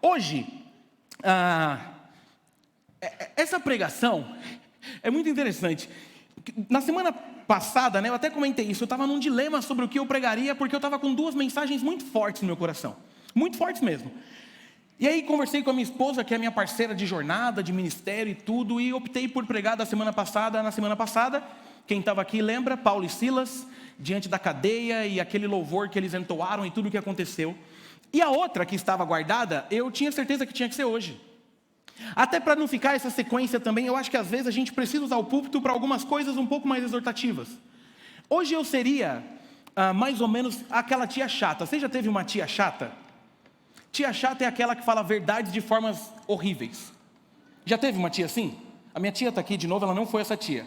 Hoje, essa pregação é muito interessante. Na semana passada, eu até comentei isso, eu estava num dilema sobre o que eu pregaria, porque eu estava com duas mensagens muito fortes no meu coração. Muito fortes mesmo. E aí conversei com a minha esposa, que é minha parceira de jornada, de ministério e tudo, e optei por pregar na semana passada, quem estava aqui lembra, Paulo e Silas, diante da cadeia, e aquele louvor que eles entoaram e tudo o que aconteceu. E a outra que estava guardada, eu tinha certeza que tinha que ser hoje. Até para não ficar essa sequência também, eu acho que às vezes a gente precisa usar o púlpito para algumas coisas um pouco mais exortativas. Hoje eu seria mais ou menos aquela tia chata. Você já teve uma tia chata? Tia chata é aquela que fala verdades de formas horríveis. Já teve uma tia assim? A minha tia está aqui de novo, ela não foi essa tia.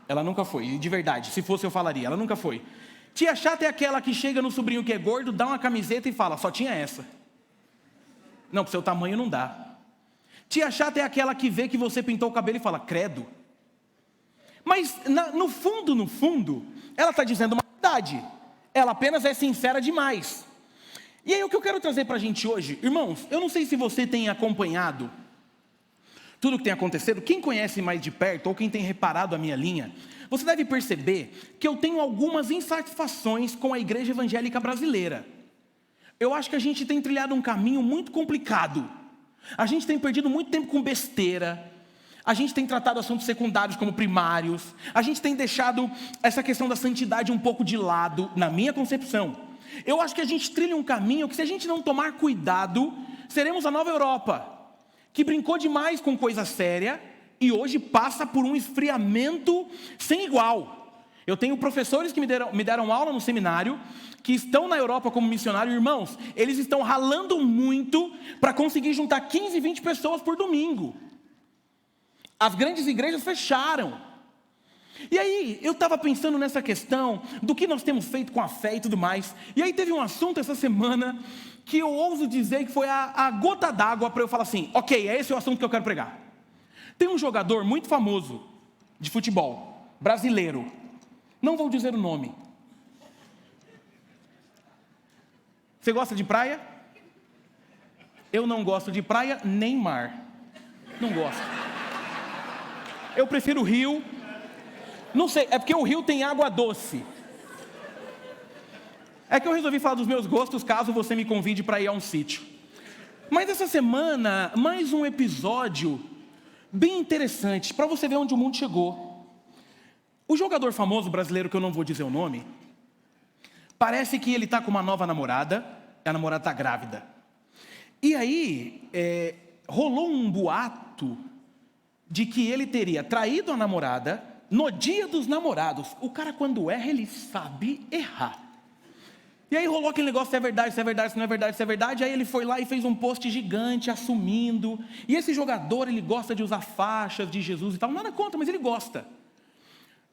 Ela nunca foi, de verdade, se fosse eu falaria, ela nunca foi. Tia chata é aquela que chega no sobrinho que é gordo, dá uma camiseta e fala, só tinha essa. Não, pro seu tamanho não dá. Tia chata é aquela que vê que você pintou o cabelo e fala, credo. Mas no fundo, ela está dizendo uma verdade. Ela apenas é sincera demais. E aí o que eu quero trazer para a gente hoje, irmãos, eu não sei se você tem acompanhado tudo o que tem acontecido, quem conhece mais de perto, ou quem tem reparado a minha linha, você deve perceber que eu tenho algumas insatisfações com a igreja evangélica brasileira. Eu acho que a gente tem trilhado um caminho muito complicado. A gente tem perdido muito tempo com besteira. A gente tem tratado assuntos secundários como primários. A gente tem deixado essa questão da santidade um pouco de lado, na minha concepção. Eu acho que a gente trilha um caminho que, se a gente não tomar cuidado, seremos a nova Europa, que brincou demais com coisa séria e hoje passa por um esfriamento sem igual. Eu tenho professores que me deram aula no seminário, que estão na Europa como missionário. Irmãos, eles estão ralando muito para conseguir juntar 15, 20 pessoas por domingo. As grandes igrejas fecharam. E aí, eu estava pensando nessa questão do que nós temos feito com a fé e tudo mais. E aí teve um assunto essa semana que eu ouso dizer que foi a gota d'água para eu falar assim, ok, é esse o assunto que eu quero pregar. Tem um jogador muito famoso de futebol, brasileiro. Não vou dizer o nome. Você gosta de praia? Eu não gosto de praia nem mar. Não gosto. Eu prefiro o rio. Não sei, é porque o rio tem água doce. É que eu resolvi falar dos meus gostos, caso você me convide para ir a um sítio. Mas essa semana, mais um episódio bem interessante, para você ver onde o mundo chegou. O jogador famoso brasileiro, que eu não vou dizer o nome, parece que ele está com uma nova namorada, e a namorada está grávida. E aí, rolou um boato de que ele teria traído a namorada no dia dos namorados. O cara, quando erra, ele sabe errar. E aí rolou aquele negócio, se é verdade, se é verdade, se não é verdade, se é verdade. Aí ele foi lá e fez um post gigante, assumindo. E esse jogador, ele gosta de usar faixas de Jesus e tal. Nada contra, mas ele gosta.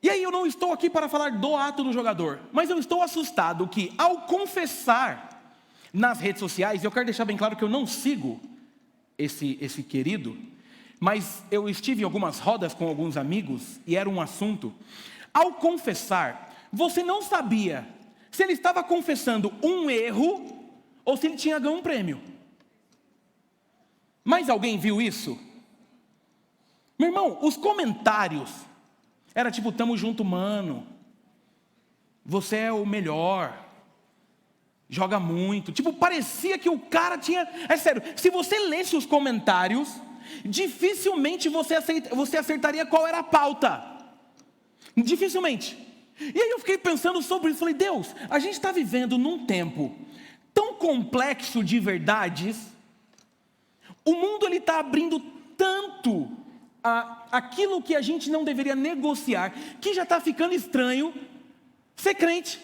E aí eu não estou aqui para falar do ato do jogador, mas eu estou assustado que, ao confessar nas redes sociais, e eu quero deixar bem claro que eu não sigo esse querido, mas eu estive em algumas rodas com alguns amigos, e era um assunto. Ao confessar, você não sabia se ele estava confessando um erro, ou se ele tinha ganho um prêmio. Mas alguém viu isso? Meu irmão, os comentários, era tipo, tamo junto, mano, você é o melhor, joga muito, tipo, parecia que o cara tinha, é sério, se você lesse os comentários, dificilmente você acertaria qual era a pauta. Dificilmente. E aí eu fiquei pensando sobre isso. Falei, Deus, a gente está vivendo num tempo tão complexo de verdades. O mundo está abrindo tanto aquilo que a gente não deveria negociar, que já está ficando estranho ser crente.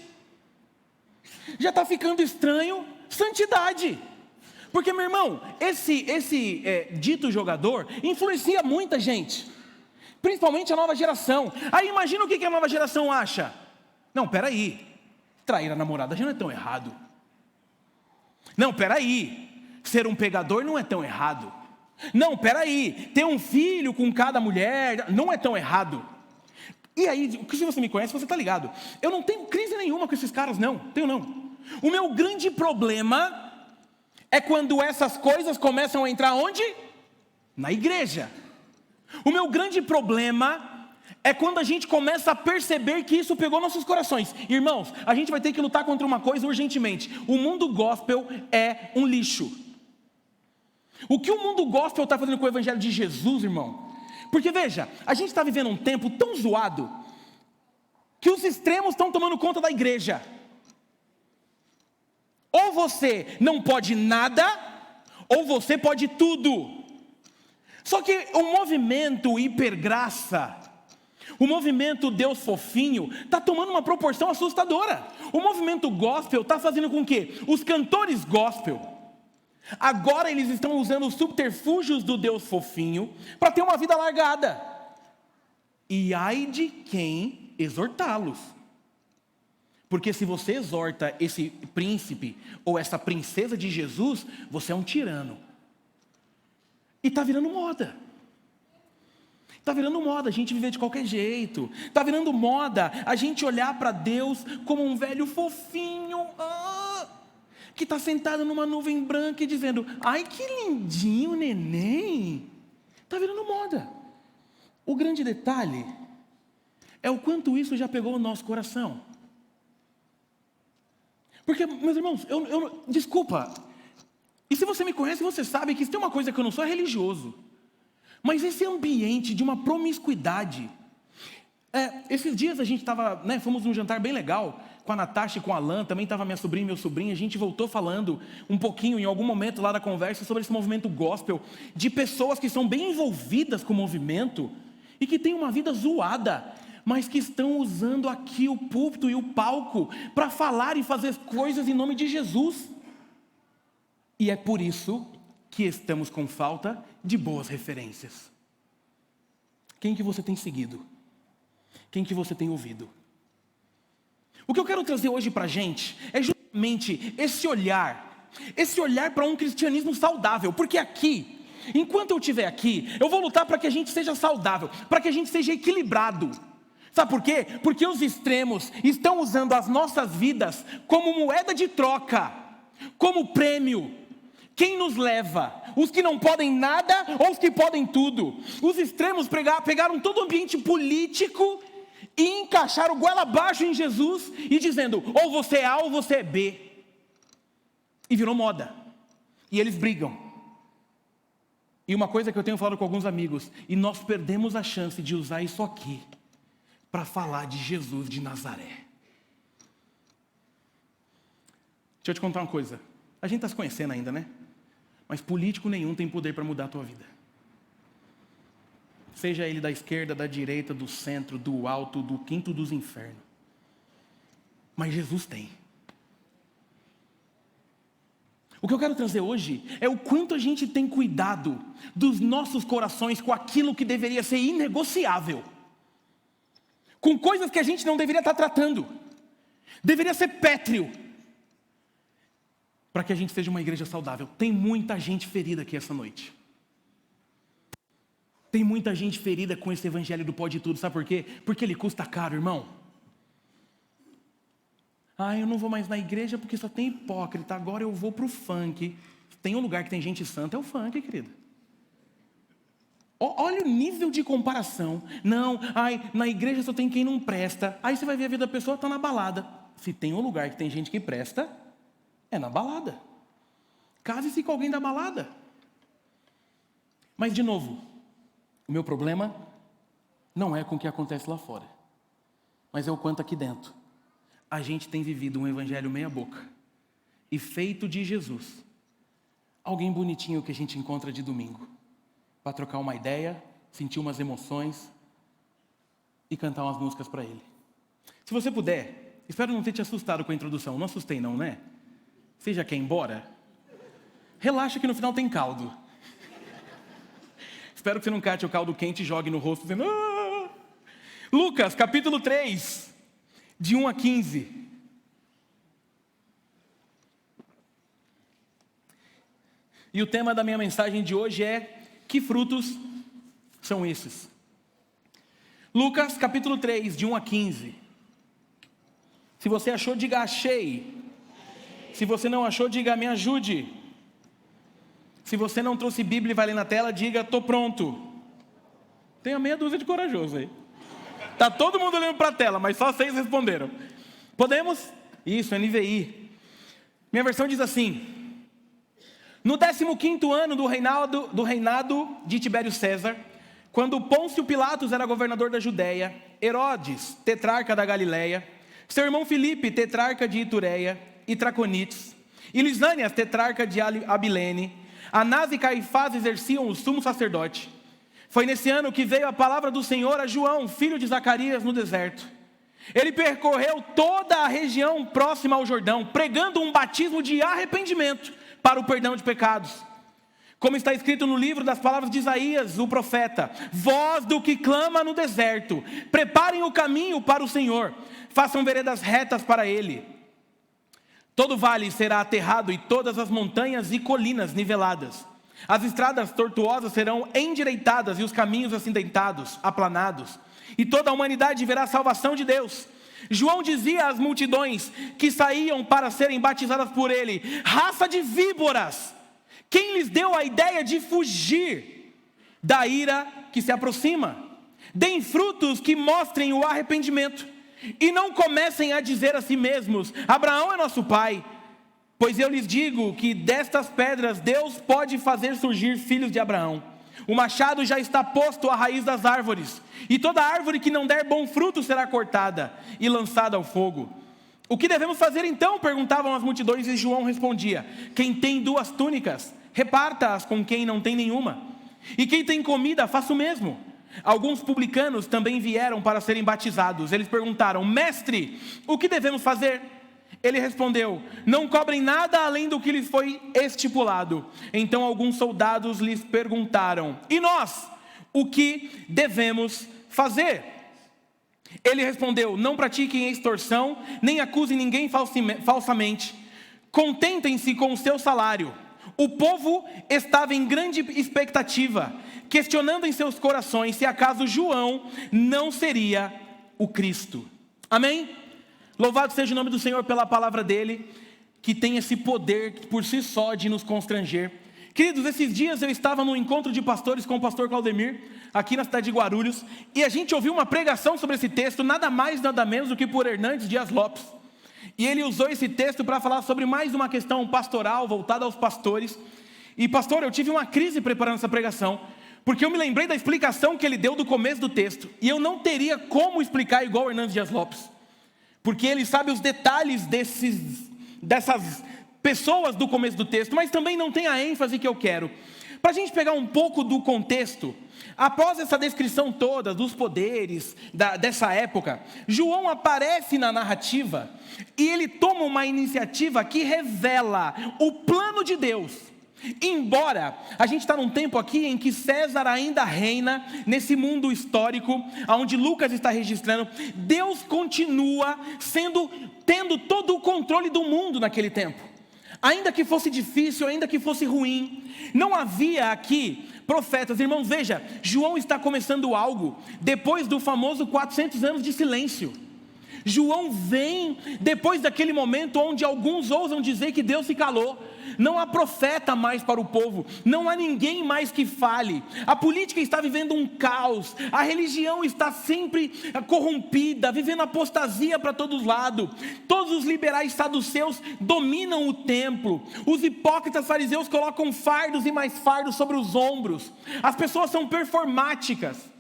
Já está ficando estranho santidade. Porque, meu irmão, esse dito jogador influencia muita gente, principalmente a nova geração. Aí imagina o que a nova geração acha. Não, peraí, trair a namorada já não é tão errado. Não, peraí, ser um pegador não é tão errado. Não, peraí, ter um filho com cada mulher não é tão errado. E aí, se você me conhece, você está ligado. Eu não tenho crise nenhuma com esses caras, não, tenho não. O meu grande problema é quando essas coisas começam a entrar onde? Na igreja. O meu grande problema é quando a gente começa a perceber que isso pegou nossos corações. Irmãos, a gente vai ter que lutar contra uma coisa urgentemente. O mundo gospel é um lixo. O que o mundo gospel está fazendo com o evangelho de Jesus, irmão? Porque veja, a gente está vivendo um tempo tão zoado que os extremos estão tomando conta da igreja. Ou você não pode nada, ou você pode tudo. Só que o movimento hipergraça, o movimento Deus fofinho, está tomando uma proporção assustadora. O movimento gospel está fazendo com que os cantores gospel, agora eles estão usando os subterfúgios do Deus fofinho para ter uma vida largada. E ai de quem exortá-los. Porque se você exorta esse príncipe ou essa princesa de Jesus, você é um tirano. E está virando moda. Está virando moda a gente viver de qualquer jeito. Está virando moda a gente olhar para Deus como um velho fofinho, que está sentado numa nuvem branca e dizendo: ai que lindinho neném. Está virando moda. O grande detalhe é o quanto isso já pegou o nosso coração. Porque, meus irmãos, desculpa, e se você me conhece, você sabe que se tem uma coisa que eu não sou, é religioso. Mas esse ambiente de uma promiscuidade. Esses dias a gente estava, fomos num jantar bem legal, com a Natasha e com o Alan, também estava minha sobrinha e meu sobrinho, a gente voltou falando um pouquinho, em algum momento lá da conversa, sobre esse movimento gospel, de pessoas que são bem envolvidas com o movimento, e que têm uma vida zoada, mas que estão usando aqui o púlpito e o palco para falar e fazer coisas em nome de Jesus. E é por isso que estamos com falta de boas referências. Quem que você tem seguido? Quem que você tem ouvido? O que eu quero trazer hoje para a gente é justamente esse olhar para um cristianismo saudável, porque aqui, enquanto eu estiver aqui, eu vou lutar para que a gente seja saudável, para que a gente seja equilibrado. Sabe por quê? Porque os extremos estão usando as nossas vidas como moeda de troca, como prêmio. Quem nos leva? Os que não podem nada ou os que podem tudo? Os extremos pegaram todo o ambiente político e encaixaram goela abaixo em Jesus e dizendo: ou você é A ou você é B. E virou moda. E eles brigam. E uma coisa que eu tenho falado com alguns amigos, e nós perdemos a chance de usar isso aqui para falar de Jesus de Nazaré. Deixa eu te contar uma coisa. A gente está se conhecendo ainda, né? Mas político nenhum tem poder para mudar a tua vida. Seja ele da esquerda, da direita, do centro, do alto, do quinto dos infernos. Mas Jesus tem. O que eu quero trazer hoje é o quanto a gente tem cuidado dos nossos corações com aquilo que deveria ser inegociável. Com coisas que a gente não deveria estar tratando. Deveria ser pétreo. Para que a gente seja uma igreja saudável. Tem muita gente ferida aqui essa noite. Tem muita gente ferida com esse evangelho do pode tudo. Sabe por quê? Porque ele custa caro, irmão. Eu não vou mais na igreja porque só tem hipócrita. Agora eu vou para o funk. Tem um lugar que tem gente santa, é o funk, querido. Olha o nível de comparação. Não, na igreja só tem quem não presta. Aí você vai ver a vida da pessoa, está na balada. Se tem um lugar que tem gente que presta, é na balada. Case-se com alguém da balada. Mas de novo, o meu problema não é com o que acontece lá fora, mas é o quanto aqui dentro a gente tem vivido um evangelho meia boca e feito de Jesus alguém bonitinho que a gente encontra de domingo para trocar uma ideia, sentir umas emoções e cantar umas músicas para ele. Se você puder, espero não ter te assustado com a introdução. Não assustei não, né? Você já quer ir embora? Relaxa que no final tem caldo. Espero que você não cate o caldo quente e jogue no rosto dizendo: ah! Lucas, capítulo 3, de 1 a 15. E o tema da minha mensagem de hoje é: que frutos são esses? Lucas, capítulo 3, de 1 a 15. Se você achou, diga achei. Se você não achou, diga me ajude. Se você não trouxe Bíblia e vai ler na tela, diga, estou pronto. Tem a meia dúzia de corajoso aí. Está todo mundo olhando para a tela, mas só 6 responderam. Podemos? Isso, NVI. Minha versão diz assim: no 15º ano do reinado de Tibério César, quando Pôncio Pilatos era governador da Judéia, Herodes, tetrarca da Galileia, seu irmão Filipe, tetrarca de Itureia e Traconites, e Lisânias, tetrarca de Abilene, Anás e Caifás exerciam o sumo sacerdote. Foi nesse ano que veio a palavra do Senhor a João, filho de Zacarias, no deserto. Ele percorreu toda a região próxima ao Jordão, pregando um batismo de arrependimento para o perdão de pecados. Como está escrito no livro das palavras de Isaías, o profeta: voz do que clama no deserto, preparem o caminho para o Senhor, façam veredas retas para Ele. Todo vale será aterrado e todas as montanhas e colinas niveladas. As estradas tortuosas serão endireitadas e os caminhos acidentados, aplanados. E toda a humanidade verá a salvação de Deus. João dizia às multidões que saíam para serem batizadas por ele: raça de víboras, quem lhes deu a ideia de fugir da ira que se aproxima? Deem frutos que mostrem o arrependimento. E não comecem a dizer a si mesmos: Abraão é nosso pai. Pois eu lhes digo que destas pedras Deus pode fazer surgir filhos de Abraão. O machado já está posto à raiz das árvores, e toda árvore que não der bom fruto será cortada e lançada ao fogo. O que devemos fazer então? Perguntavam as multidões, e João respondia: quem tem 2 túnicas, reparta-as com quem não tem nenhuma. E quem tem comida, faça o mesmo. Alguns publicanos também vieram para serem batizados. Eles perguntaram: mestre, o que devemos fazer? Ele respondeu: não cobrem nada além do que lhes foi estipulado. Então alguns soldados lhes perguntaram: e nós, o que devemos fazer? Ele respondeu: não pratiquem extorsão, nem acusem ninguém falsamente. Contentem-se com o seu salário. O povo estava em grande expectativa, questionando em seus corações se acaso João não seria o Cristo. Amém? Louvado seja o nome do Senhor pela palavra dele, que tem esse poder por si só de nos constranger. Queridos, esses dias eu estava num encontro de pastores com o pastor Claudemir, aqui na cidade de Guarulhos, e a gente ouviu uma pregação sobre esse texto, nada mais, nada menos do que por Hernandes Dias Lopes. E ele usou esse texto para falar sobre mais uma questão pastoral, voltada aos pastores. E pastor, eu tive uma crise preparando essa pregação, porque eu me lembrei da explicação que ele deu do começo do texto, e eu não teria como explicar igual Hernandes Dias Lopes, porque ele sabe os detalhes dessas pessoas do começo do texto, mas também não tem a ênfase que eu quero. Para a gente pegar um pouco do contexto, após essa descrição toda dos poderes dessa época, João aparece na narrativa e ele toma uma iniciativa que revela o plano de Deus. Embora a gente está num tempo aqui em que César ainda reina nesse mundo histórico, onde Lucas está registrando, Deus continua tendo todo o controle do mundo naquele tempo. Ainda que fosse difícil, ainda que fosse ruim, não havia aqui profetas. Irmãos, veja, João está começando algo depois do famoso 400 anos de silêncio. João vem depois daquele momento onde alguns ousam dizer que Deus se calou. Não há profeta mais para o povo, não há ninguém mais que fale. A política está vivendo um caos, a religião está sempre corrompida, vivendo apostasia para todos os lados. Todos os liberais saduceus dominam o templo. Os hipócritas fariseus colocam fardos e mais fardos sobre os ombros. As pessoas são performáticas.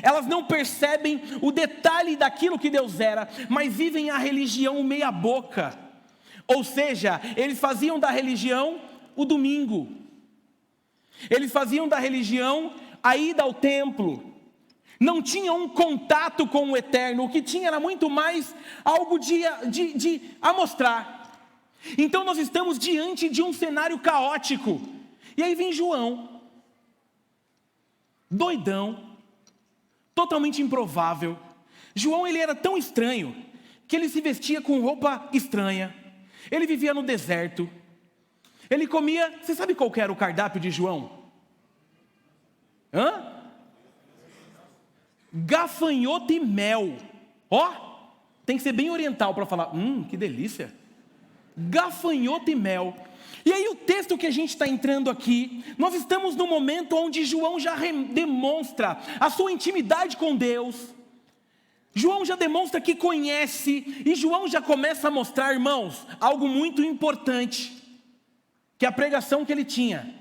Elas não percebem o detalhe daquilo que Deus era, mas vivem a religião meia boca. Ou seja, eles faziam da religião o domingo. Eles faziam da religião a ida ao templo. Não tinham um contato com o eterno. O que tinha era muito mais algo de amostrar. Então nós estamos diante de um cenário caótico. E aí vem João, doidão, totalmente improvável. João, ele era tão estranho que ele se vestia com roupa estranha. Ele vivia no deserto. Ele comia... Você sabe qual que era o cardápio de João? Gafanhoto e mel. Ó, tem que ser bem oriental para falar. Que delícia. Gafanhoto e mel. E aí o texto que a gente está entrando aqui, nós estamos no momento onde João já demonstra a sua intimidade com Deus. João já demonstra que conhece, e João já começa a mostrar, irmãos, algo muito importante, que a pregação que ele tinha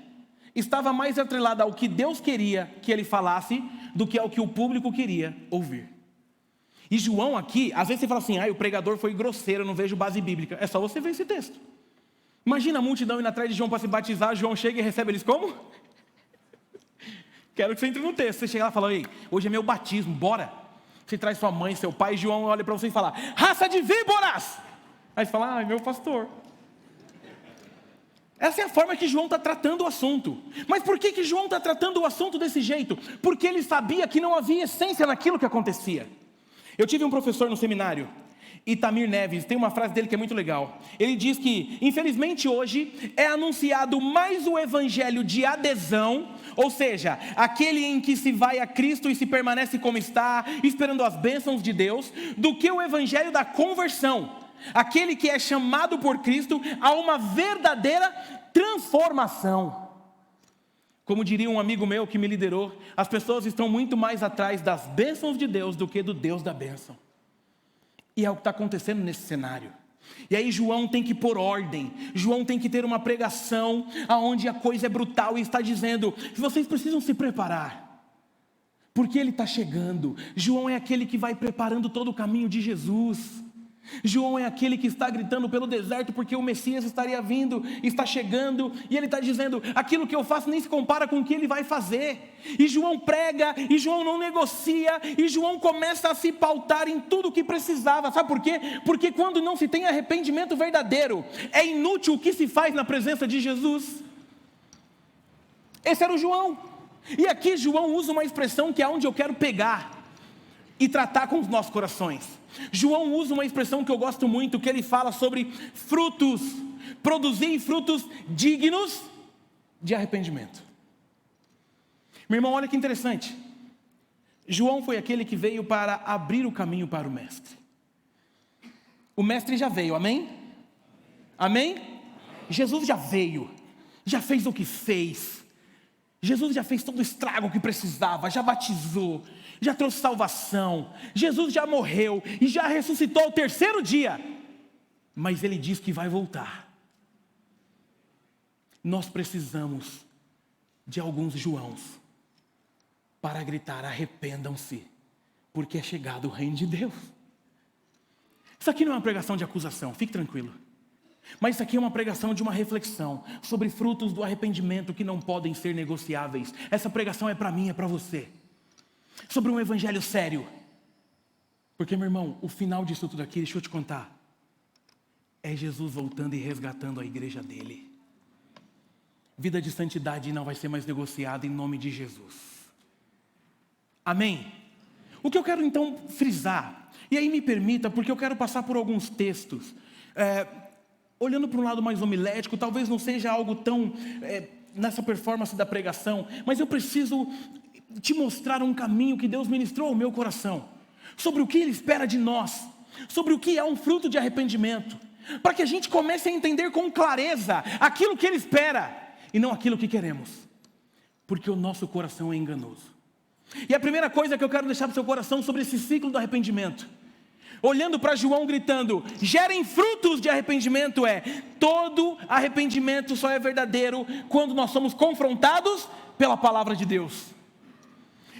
estava mais atrelada ao que Deus queria que ele falasse, do que ao que o público queria ouvir. E João aqui, às vezes você fala assim, o pregador foi grosseiro, eu não vejo base bíblica. É só você ver esse texto. Imagina a multidão indo atrás de João para se batizar, João chega e recebe eles como? Quero que você entre no texto. Você chega lá e fala, ei, hoje é meu batismo, bora. Você traz sua mãe, seu pai, João olha para você e fala, raça de víboras! Aí você fala, meu pastor. Essa é a forma que João está tratando o assunto. Mas por que João está tratando o assunto desse jeito? Porque ele sabia que não havia essência naquilo que acontecia. Eu tive um professor no seminário, Itamir Neves, tem uma frase dele que é muito legal. Ele diz que, infelizmente hoje, é anunciado mais o evangelho de adesão, ou seja, aquele em que se vai a Cristo e se permanece como está, esperando as bênçãos de Deus, do que o evangelho da conversão, aquele que é chamado por Cristo a uma verdadeira transformação. Como diria um amigo meu que me liderou, as pessoas estão muito mais atrás das bênçãos de Deus do que do Deus da bênção. E é o que está acontecendo nesse cenário. E aí João tem que pôr ordem, João tem que ter uma pregação onde a coisa é brutal e está dizendo, vocês precisam se preparar, porque ele está chegando. João é aquele que vai preparando todo o caminho de Jesus. João é aquele que está gritando pelo deserto porque o Messias estaria vindo, está chegando, e ele está dizendo, aquilo que eu faço nem se compara com o que ele vai fazer. E João prega, e João não negocia, e João começa a se pautar em tudo o que precisava. Sabe por quê? Porque quando não se tem arrependimento verdadeiro, é inútil o que se faz na presença de Jesus. Esse era o João. E aqui João usa uma expressão que é onde eu quero pegar e tratar com os nossos corações. João usa uma expressão que eu gosto muito, que ele fala sobre frutos, produzir frutos dignos de arrependimento. Meu irmão, olha que interessante. João foi aquele que veio para abrir o caminho para o mestre. O mestre já veio, amém? Amém? Jesus já veio, já fez o que fez. Jesus já fez todo o estrago que precisava, já batizou, já trouxe salvação. Jesus já morreu e já ressuscitou ao terceiro dia. Mas ele diz que vai voltar. Nós precisamos de alguns Joãos para gritar, arrependam-se, porque é chegado o reino de Deus. Isso aqui não é uma pregação de acusação, fique tranquilo. Mas isso aqui é uma pregação de uma reflexão sobre frutos do arrependimento que não podem ser negociáveis. Essa pregação é para mim, é para você. Sobre um evangelho sério. Porque, meu irmão, o final disso tudo aqui, deixa eu te contar, é Jesus voltando e resgatando a igreja dele. Vida de santidade não vai ser mais negociada em nome de Jesus. Amém? O que eu quero então frisar, e aí me permita, porque eu quero passar por alguns textos, olhando para um lado mais homilético, talvez não seja algo tão nessa performance da pregação, mas eu preciso te mostrar um caminho que Deus ministrou ao meu coração, sobre o que Ele espera de nós, sobre o que é um fruto de arrependimento, para que a gente comece a entender com clareza aquilo que Ele espera, e não aquilo que queremos, porque o nosso coração é enganoso. E a primeira coisa que eu quero deixar para o seu coração sobre esse ciclo do arrependimento, olhando para João gritando, gerem frutos de arrependimento, todo arrependimento só é verdadeiro quando nós somos confrontados pela palavra de Deus.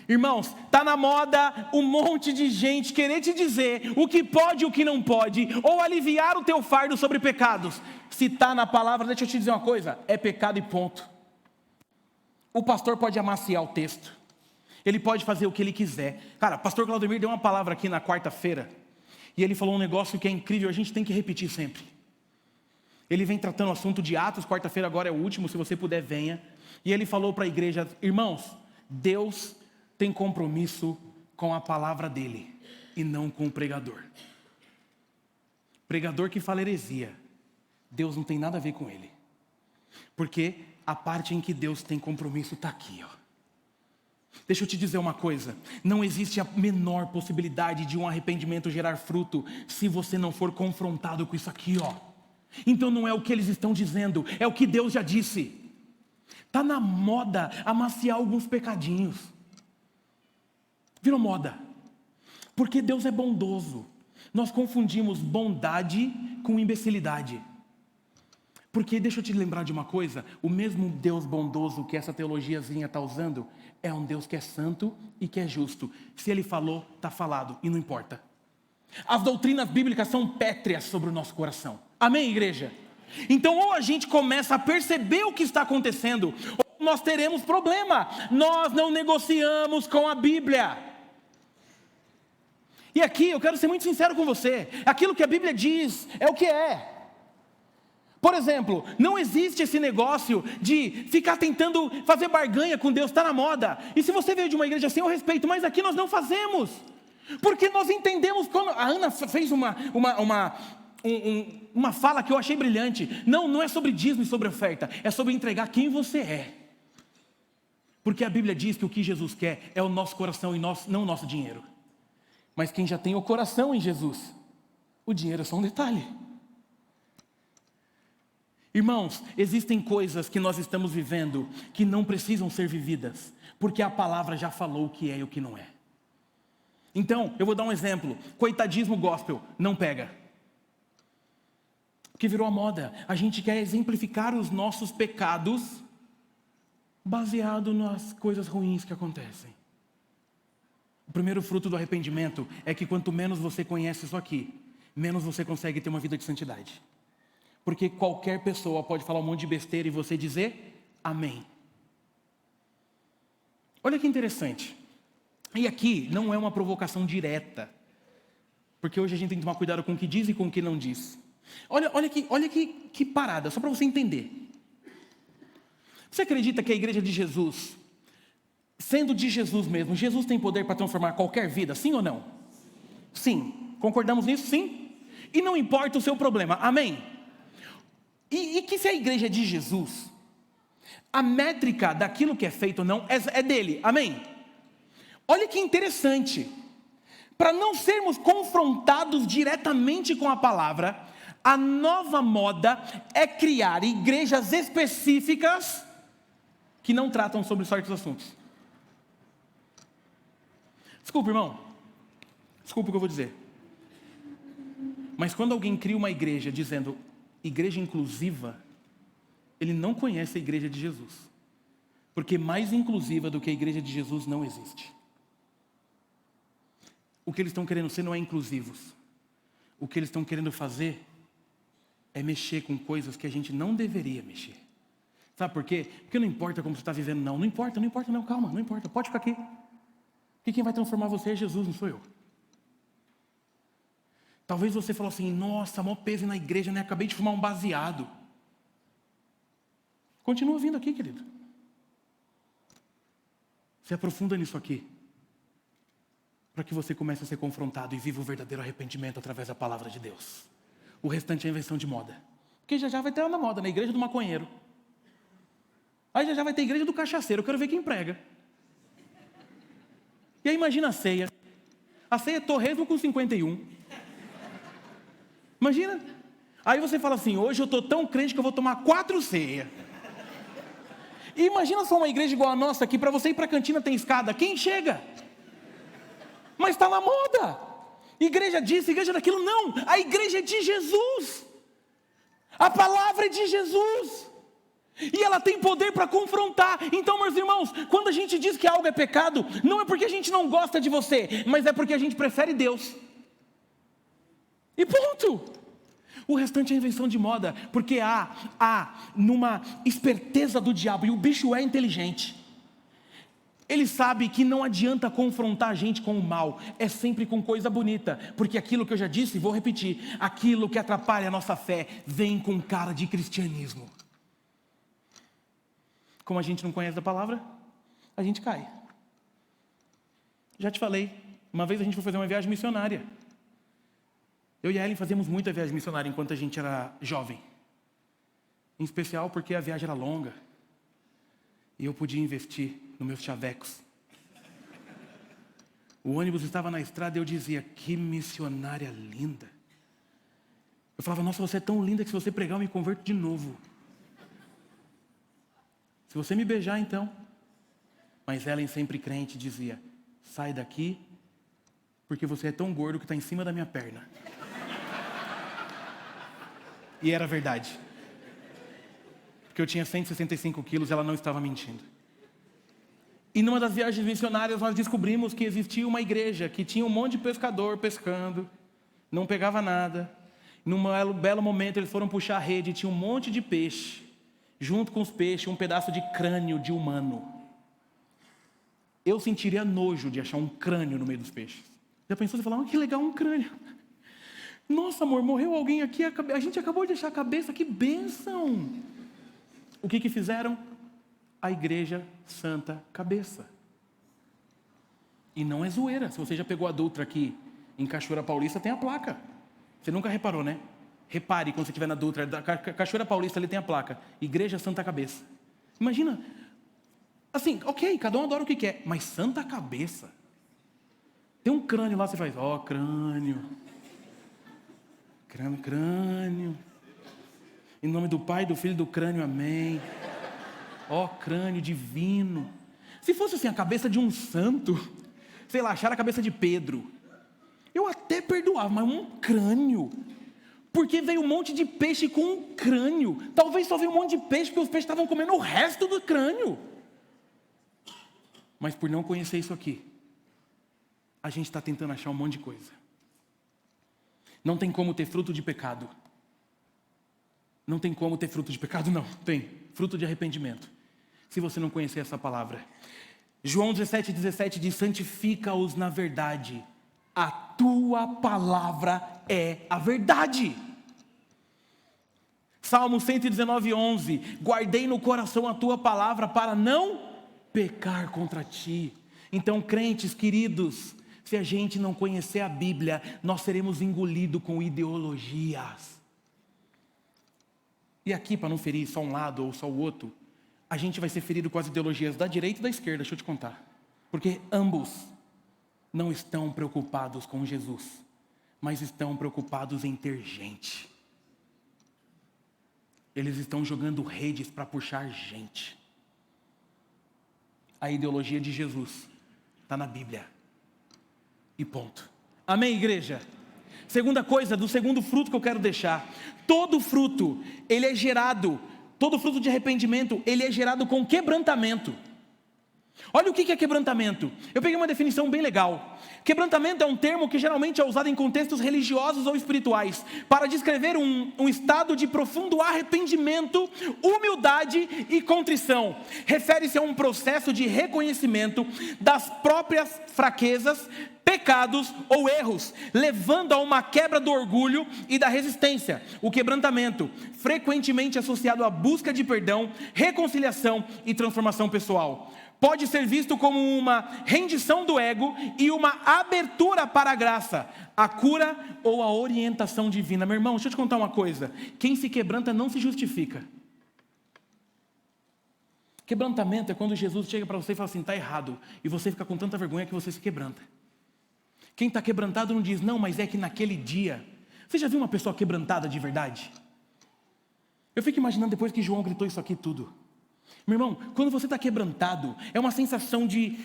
Irmãos, está na moda um monte de gente querer te dizer o que pode e o que não pode, ou aliviar o teu fardo sobre pecados. Se está na palavra, deixa eu te dizer uma coisa, é pecado e ponto. O pastor pode amaciar o texto, ele pode fazer o que ele quiser. Cara, o pastor Claudemir deu uma palavra aqui na quarta-feira, e ele falou um negócio que é incrível, a gente tem que repetir sempre. Ele vem tratando o assunto de Atos, quarta-feira agora é o último, se você puder venha. E ele falou para a igreja, irmãos, Deus tem compromisso com a palavra dele, e não com o pregador. Pregador que fala heresia, Deus não tem nada a ver com ele. Porque a parte em que Deus tem compromisso está aqui, ó. Deixa eu te dizer uma coisa, não existe a menor possibilidade de um arrependimento gerar fruto se você não for confrontado com isso aqui, ó. Então não é o que eles estão dizendo, é o que Deus já disse. Está na moda amaciar alguns pecadinhos. Virou moda. Porque Deus é bondoso. Nós confundimos bondade com imbecilidade. Porque deixa eu te lembrar de uma coisa, o mesmo Deus bondoso que essa teologiazinha está usando, é um Deus que é santo e que é justo. Se Ele falou, está falado, e não importa. As doutrinas bíblicas são pétreas sobre o nosso coração. Amém, igreja? Então ou a gente começa a perceber o que está acontecendo, ou nós teremos problema. Nós não negociamos com a Bíblia. E aqui eu quero ser muito sincero com você, aquilo que a Bíblia diz é o que é. Por exemplo, não existe esse negócio de ficar tentando fazer barganha com Deus, está na moda. E se você veio de uma igreja assim, eu respeito, mas aqui nós não fazemos. Porque nós entendemos, quando a Ana fez uma fala que eu achei brilhante. Não é sobre dízimo e sobre oferta, é sobre entregar quem você é. Porque a Bíblia diz que o que Jesus quer é o nosso coração e não o nosso dinheiro. Mas quem já tem o coração em Jesus, o dinheiro é só um detalhe. Irmãos, existem coisas que nós estamos vivendo que não precisam ser vividas, porque a palavra já falou o que é e o que não é. Então, eu vou dar um exemplo. Coitadismo gospel, não pega. Porque virou a moda. A gente quer exemplificar os nossos pecados baseado nas coisas ruins que acontecem. O primeiro fruto do arrependimento é que quanto menos você conhece isso aqui, menos você consegue ter uma vida de santidade. Porque qualquer pessoa pode falar um monte de besteira e você dizer amém. Olha que interessante. E aqui não é uma provocação direta. Porque hoje a gente tem que tomar cuidado com o que diz e com o que não diz. Olha que parada, só para você entender. Você acredita que a igreja de Jesus, sendo de Jesus mesmo, Jesus tem poder para transformar qualquer vida, sim ou não? Sim. Concordamos nisso? Sim? E não importa o seu problema, amém? E que se a igreja é de Jesus, a métrica daquilo que é feito ou não é dele, amém? Olha que interessante, para não sermos confrontados diretamente com a palavra, a nova moda é criar igrejas específicas que não tratam sobre certos assuntos. Desculpa, irmão, desculpa o que eu vou dizer, mas quando alguém cria uma igreja dizendo igreja inclusiva, ele não conhece a igreja de Jesus, porque mais inclusiva do que a igreja de Jesus não existe. O que eles estão querendo ser não é inclusivos, o que eles estão querendo fazer é mexer com coisas que a gente não deveria mexer. Sabe por quê? Porque não importa como você está vivendo, não importa, calma, não importa, pode ficar aqui, porque quem vai transformar você é Jesus, não sou eu. Talvez você falou assim, nossa, maior peso na igreja, né? Acabei de fumar um baseado. Continua vindo aqui, querido. Se aprofunda nisso aqui, para que você comece a ser confrontado e viva o verdadeiro arrependimento através da palavra de Deus. O restante é invenção de moda. Porque já vai ter uma moda na igreja do maconheiro. Aí já vai ter a igreja do cachaceiro, eu quero ver quem prega. E aí imagina a ceia. A ceia é torresmo com 51. Imagina. Aí você fala assim, hoje eu estou tão crente que eu vou tomar 4 ceias. E imagina só uma igreja igual a nossa aqui, para você ir para a cantina tem escada. Quem chega? Mas está na moda. Igreja disso, igreja daquilo. Não, a igreja é de Jesus. A palavra é de Jesus. E ela tem poder para confrontar. Então, meus irmãos, quando a gente diz que algo é pecado, não é porque a gente não gosta de você, mas é porque a gente prefere Deus. E ponto. O restante é invenção de moda, porque há numa esperteza do diabo, e o bicho é inteligente. Ele sabe que não adianta confrontar a gente com o mal, é sempre com coisa bonita, porque aquilo que eu já disse, vou repetir, aquilo que atrapalha a nossa fé, vem com cara de cristianismo. Como a gente não conhece a palavra, a gente cai. Já te falei, uma vez a gente foi fazer uma viagem missionária. Eu e a Ellen fazíamos muita viagem missionária enquanto a gente era jovem. Em especial porque a viagem era longa. E eu podia investir nos meus chavecos. O ônibus estava na estrada e eu dizia, que missionária linda. Eu falava, nossa, você é tão linda que se você pregar eu me converto de novo. Se você me beijar, então. Mas Ellen, sempre crente, dizia, sai daqui, porque você é tão gordo que está em cima da minha perna. E era verdade. Porque eu tinha 165 quilos, ela não estava mentindo. E numa das viagens missionárias nós descobrimos que existia uma igreja que tinha um monte de pescador pescando, não pegava nada. Num belo momento eles foram puxar a rede e tinha um monte de peixe. Junto com os peixes, um pedaço de crânio de humano. Eu sentiria nojo de achar um crânio no meio dos peixes. Já pensou? Você falar, que legal, um crânio. Nossa, amor, morreu alguém aqui, a gente acabou de achar a cabeça, que bênção. O que fizeram? A Igreja Santa Cabeça. E não é zoeira. Se você já pegou a Dutra aqui em Cachoeira Paulista, tem a placa. Você nunca reparou, né? Repare quando você estiver na Dutra, Cachoeira Paulista ali tem a placa, Igreja Santa Cabeça. Imagina, assim, ok, cada um adora o que quer, mas Santa Cabeça. Tem um crânio lá, você faz, crânio. Crânio. Em nome do Pai, do Filho e do crânio, amém. Crânio divino. Se fosse assim, a cabeça de um santo, sei lá, achar a cabeça de Pedro, eu até perdoava, mas um crânio. Porque veio um monte de peixe com um crânio. Talvez só veio um monte de peixe porque os peixes estavam comendo o resto do crânio. Mas por não conhecer isso aqui, a gente está tentando achar um monte de coisa. Não tem como ter fruto de pecado. Não tem como ter fruto de pecado, não. Tem. Fruto de arrependimento. Se você não conhecer essa palavra. João 17:17 diz, santifica-os na verdade. A tua palavra é a verdade. Salmo 119:11. Guardei no coração a tua palavra para não pecar contra ti. Então, crentes queridos, se a gente não conhecer a Bíblia, nós seremos engolidos com ideologias. E aqui, para não ferir só um lado ou só o outro, a gente vai ser ferido com as ideologias da direita e da esquerda, deixa eu te contar. Porque ambos não estão preocupados com Jesus, mas estão preocupados em ter gente. Eles estão jogando redes para puxar gente. A ideologia de Jesus está na Bíblia. E ponto. Amém, igreja? Segunda coisa, do segundo fruto que eu quero deixar. Todo fruto, ele é gerado, todo fruto de arrependimento, ele é gerado com quebrantamento. Olha o que é quebrantamento. Eu peguei uma definição bem legal. Quebrantamento é um termo que geralmente é usado em contextos religiosos ou espirituais para descrever um estado de profundo arrependimento, humildade e contrição. Refere-se a um processo de reconhecimento das próprias fraquezas, pecados ou erros, levando a uma quebra do orgulho e da resistência. O quebrantamento, frequentemente associado à busca de perdão, reconciliação e transformação pessoal. Pode ser visto como uma rendição do ego e uma abertura para a graça, a cura ou a orientação divina. Meu irmão, deixa eu te contar uma coisa. Quem se quebranta não se justifica. Quebrantamento é quando Jesus chega para você e fala assim, está errado. E você fica com tanta vergonha que você se quebranta. Quem está quebrantado não diz, não, mas é que naquele dia. Você já viu uma pessoa quebrantada de verdade? Eu fico imaginando depois que João gritou isso aqui tudo. Meu irmão, quando você está quebrantado, é uma sensação de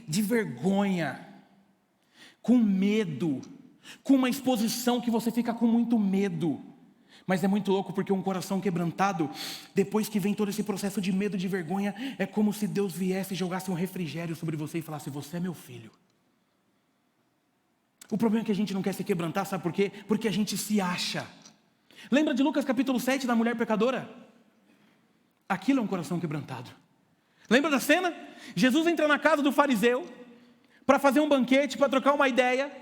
vergonha, com medo, com uma exposição que você fica com muito medo. Mas é muito louco porque um coração quebrantado, depois que vem todo esse processo de medo, de vergonha, é como se Deus viesse e jogasse um refrigério sobre você e falasse, você é meu filho. O problema é que a gente não quer se quebrantar, sabe por quê? Porque a gente se acha. Lembra de Lucas capítulo 7, da mulher pecadora? Aquilo é um coração quebrantado. Lembra da cena? Jesus entra na casa do fariseu para fazer um banquete, para trocar uma ideia.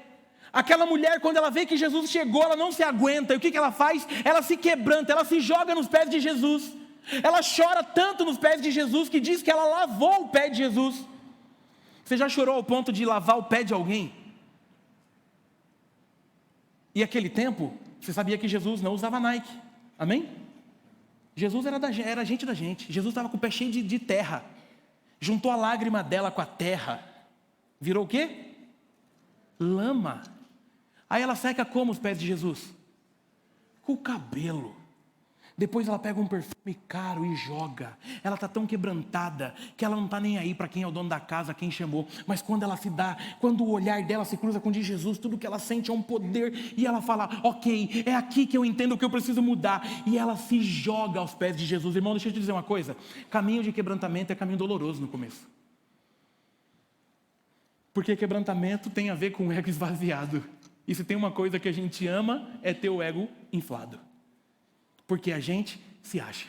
Aquela mulher, quando ela vê que Jesus chegou, ela não se aguenta. E o que ela faz? Ela se quebranta, ela se joga nos pés de Jesus. Ela chora tanto nos pés de Jesus que diz que ela lavou o pé de Jesus. Você já chorou ao ponto de lavar o pé de alguém? E aquele tempo, você sabia que Jesus não usava Nike. Amém? Jesus era gente da gente. Jesus estava com o pé cheio de terra. Juntou a lágrima dela com a terra. Virou o quê? Lama. Aí ela seca como os pés de Jesus? o cabelo. Depois ela pega um perfume caro e joga. Ela está tão quebrantada que ela não está nem aí para quem é o dono da casa, quem chamou. Mas quando ela se dá, quando o olhar dela se cruza com o de Jesus, tudo que ela sente é um poder. E ela fala, ok, é aqui que eu entendo que eu preciso mudar. E ela se joga aos pés de Jesus. Irmão, deixa eu te dizer uma coisa. Caminho de quebrantamento é caminho doloroso no começo. Porque quebrantamento tem a ver com o ego esvaziado. E se tem uma coisa que a gente ama, é ter o ego inflado. Porque a gente se acha.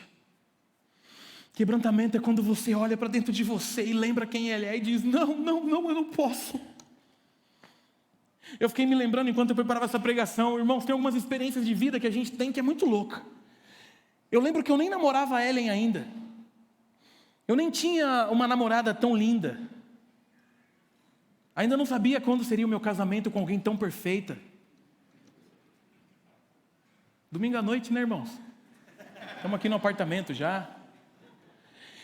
Quebrantamento é quando você olha para dentro de você e lembra quem ele é e diz, não, eu não posso. Eu fiquei me lembrando enquanto eu preparava essa pregação, irmãos, tem algumas experiências de vida que a gente tem que é muito louca. Eu lembro que eu nem namorava a Ellen ainda. Eu nem tinha uma namorada tão linda. Ainda não sabia quando seria o meu casamento com alguém tão perfeita. Domingo à noite, né, irmãos? Estamos aqui no apartamento já.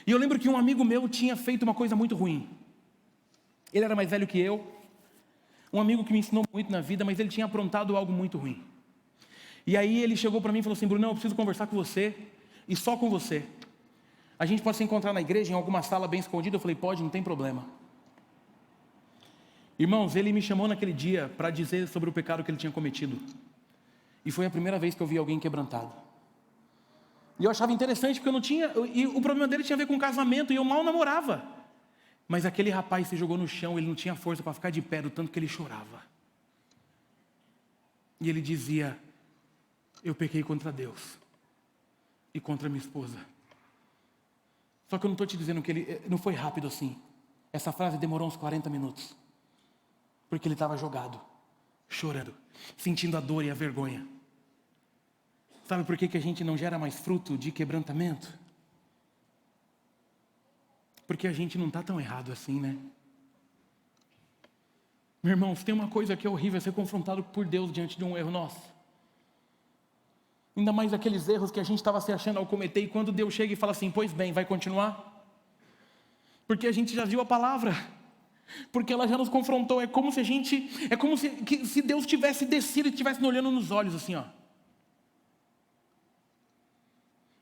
E eu lembro que um amigo meu tinha feito uma coisa muito ruim. Ele era mais velho que eu. Um amigo que me ensinou muito na vida, mas ele tinha aprontado algo muito ruim. E aí ele chegou para mim e falou assim, Brunão, eu preciso conversar com você, e só com você. A gente pode se encontrar na igreja, em alguma sala bem escondida? Eu falei, pode, não tem problema. Irmãos, ele me chamou naquele dia para dizer sobre o pecado que ele tinha cometido. E foi a primeira vez que eu vi alguém quebrantado. E eu achava interessante porque eu não tinha... E o problema dele tinha a ver com casamento e eu mal namorava. Mas aquele rapaz se jogou no chão, ele não tinha força para ficar de pé, do tanto que ele chorava. E ele dizia, eu pequei contra Deus e contra minha esposa. Só que eu não estou te dizendo que ele... Não foi rápido assim. Essa frase demorou uns 40 minutos. Porque ele estava jogado, chorando, sentindo a dor e a vergonha. Sabe por que a gente não gera mais fruto de quebrantamento? Porque a gente não está tão errado assim, né? Meu irmão, se tem uma coisa que é horrível, é ser confrontado por Deus diante de um erro nosso. Ainda mais aqueles erros que a gente estava se achando ao cometer, e quando Deus chega e fala assim, pois bem, vai continuar? Porque a gente já viu a palavra. Porque ela já nos confrontou. É como se Deus tivesse descido e estivesse nos olhando nos olhos assim, ó.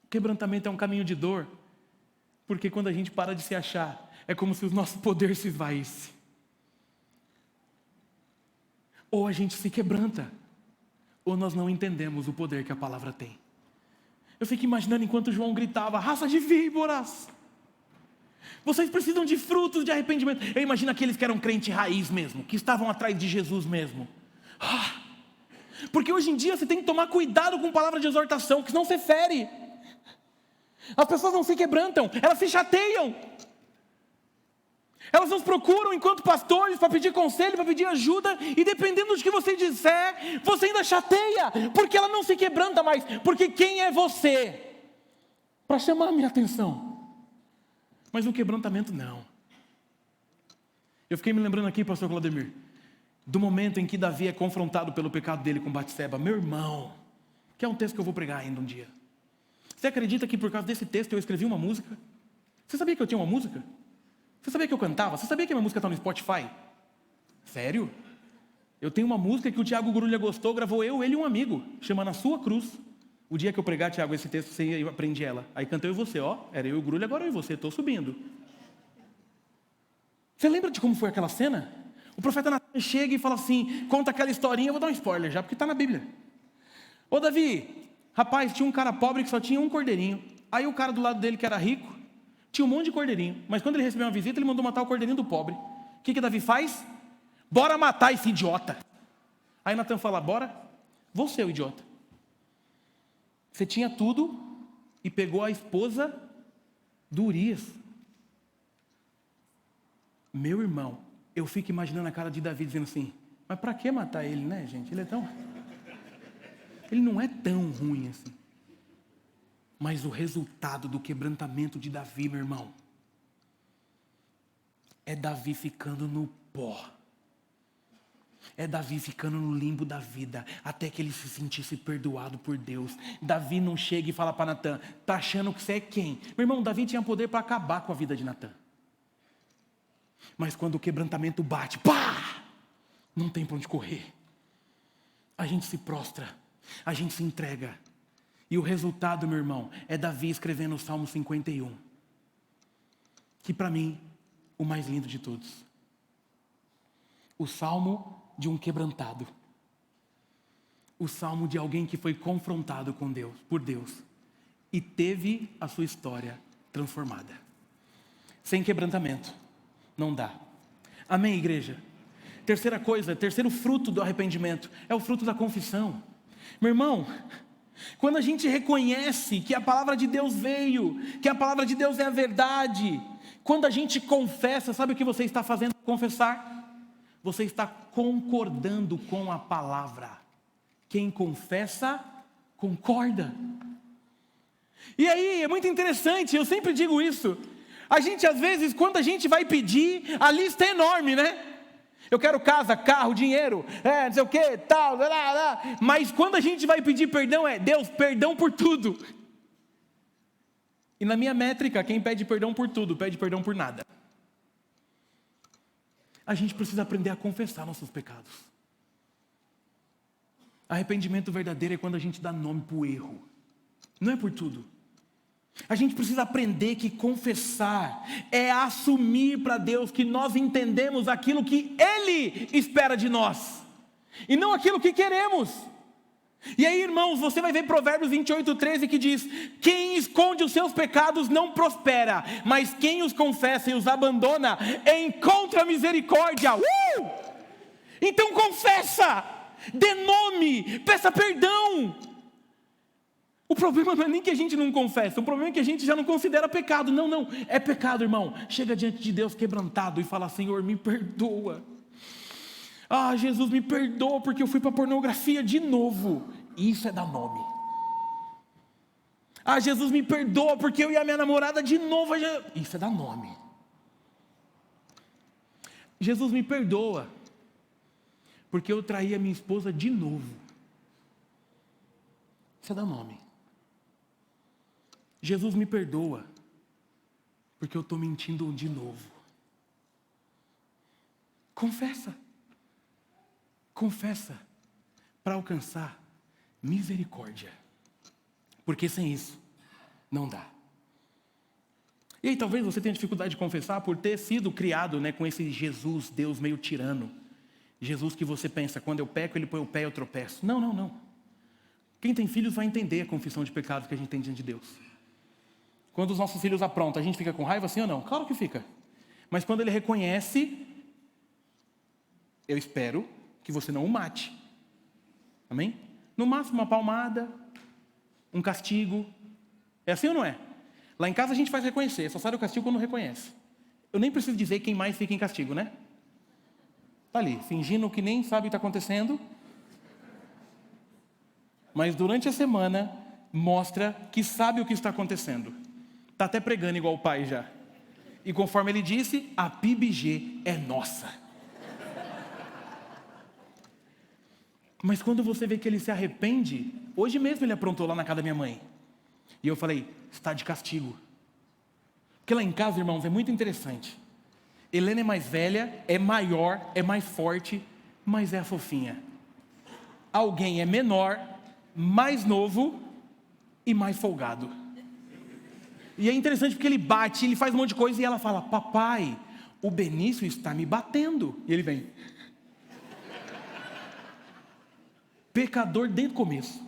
Quebrantamento é um caminho de dor, porque quando a gente para de se achar, é como se o nosso poder se esvaísse. Ou a gente se quebranta, ou nós não entendemos o poder que a palavra tem. Eu fico imaginando enquanto João gritava, raça de víboras, vocês precisam de frutos de arrependimento. Eu imagino aqueles que eram crente raiz mesmo, que estavam atrás de Jesus mesmo. Porque hoje em dia você tem que tomar cuidado com palavra de exortação, que senão você fere. As pessoas não se quebrantam, elas se chateiam. Elas nos procuram enquanto pastores para pedir conselho, para pedir ajuda, e dependendo do que você disser, você ainda chateia, porque ela não se quebranta mais. Porque quem é você para chamar a minha atenção? Mas o quebrantamento não. Eu fiquei me lembrando aqui, pastor Claudemir, do momento em que Davi é confrontado pelo pecado dele com Batseba. Meu irmão, que é um texto que eu vou pregar ainda um dia. Você acredita que por causa desse texto eu escrevi uma música? Você sabia que eu tinha uma música? Você sabia que eu cantava? Você sabia que a minha música está no Spotify? Sério? Eu tenho uma música que o Tiago Grulha gostou, gravou eu, ele e um amigo, chama Na Sua Cruz. O dia que eu pregar, Tiago, esse texto, você aprende ela. Aí cantei eu e você, ó. Era eu e o Grulha, agora eu e você, estou subindo. Você lembra de como foi aquela cena? O profeta Natan chega e fala assim, conta aquela historinha, eu vou dar um spoiler já, porque está na Bíblia. Ô Davi, rapaz, tinha um cara pobre que só tinha um cordeirinho. Aí o cara do lado dele, que era rico, tinha um monte de cordeirinho. Mas quando ele recebeu uma visita, ele mandou matar o cordeirinho do pobre. O que Davi faz? Bora matar esse idiota. Aí Natan fala, bora? Você, o idiota. Você tinha tudo e pegou a esposa do Urias. Meu irmão, eu fico imaginando a cara de Davi dizendo assim, mas para que matar ele, né, gente? Ele não é tão ruim assim. Mas o resultado do quebrantamento de Davi, meu irmão, é Davi ficando no pó. É Davi ficando no limbo da vida, até que ele se sentisse perdoado por Deus. Davi não chega e fala para Natan, tá achando que você é quem? Meu irmão, Davi tinha poder para acabar com a vida de Natan. Mas quando o quebrantamento bate, pá! Não tem para onde correr. A gente se prostra. A gente se entrega. E o resultado, meu irmão, é Davi escrevendo o Salmo 51. Que para mim, o mais lindo de todos. O Salmo de um quebrantado. O Salmo de alguém que foi confrontado com Deus, por Deus. E teve a sua história transformada. Sem quebrantamento, não dá. Amém, igreja? Terceira coisa, terceiro fruto do arrependimento, é o fruto da confissão. Meu irmão, quando a gente reconhece que a palavra de Deus veio, que a palavra de Deus é a verdade, quando a gente confessa, sabe o que você está fazendo ao confessar? Você está concordando com a palavra. Quem confessa, concorda. E aí, é muito interessante, eu sempre digo isso. A gente, às vezes, quando a gente vai pedir, a lista é enorme, né? Eu quero casa, carro, dinheiro, não sei o que, tal, lá, lá. Mas quando a gente vai pedir perdão, Deus, perdão por tudo. E na minha métrica, quem pede perdão por tudo, pede perdão por nada. A gente precisa aprender a confessar nossos pecados. Arrependimento verdadeiro é quando a gente dá nome para o erro. Não é por tudo. A gente precisa aprender que confessar é assumir para Deus que nós entendemos aquilo que Ele espera de nós. E não aquilo que queremos. E aí, irmãos, você vai ver Provérbios 28:13 que diz: quem esconde os seus pecados não prospera, mas quem os confessa e os abandona encontra misericórdia. Então confessa, dê nome, peça perdão. O problema não é nem que a gente não confessa, o problema é que a gente já não considera pecado. Não, é pecado, irmão. Chega diante de Deus quebrantado e fala: Senhor, me perdoa. Jesus, me perdoa porque eu fui para a pornografia de novo. Isso é dar nome. Jesus, me perdoa porque eu e a minha namorada de novo. Isso é dar nome. Jesus, me perdoa porque eu traí a minha esposa de novo. Isso é dar nome. Jesus, me perdoa porque eu estou mentindo de novo. Confessa para alcançar misericórdia, porque sem isso não dá. E aí talvez você tenha dificuldade de confessar por ter sido criado, com esse Jesus, Deus meio tirano. Jesus que você pensa, quando eu peco ele põe o pé e eu tropeço. Não. Quem tem filhos vai entender a confissão de pecados que a gente tem diante de Deus. Quando os nossos filhos aprontam, a gente fica com raiva, sim ou não? Claro que fica. Mas quando ele reconhece, eu espero que você não o mate. Amém? No máximo uma palmada, um castigo. É assim ou não é? Lá em casa a gente faz reconhecer, só sai o castigo quando reconhece. Eu nem preciso dizer quem mais fica em castigo, né? Está ali, fingindo que nem sabe o que está acontecendo. Mas durante a semana, mostra que sabe o que está acontecendo. Está até pregando igual o pai já. E conforme ele disse, a PIBG é nossa. Mas quando você vê que ele se arrepende, hoje mesmo ele aprontou lá na casa da minha mãe. E eu falei, está de castigo. Porque lá em casa, irmãos, é muito interessante. Helena é mais velha, é maior, é mais forte, mas é a fofinha. Alguém é menor, mais novo e mais folgado. E é interessante porque ele bate, ele faz um monte de coisa e ela fala, papai, o Benício está me batendo. E ele vem. Pecador desde o começo.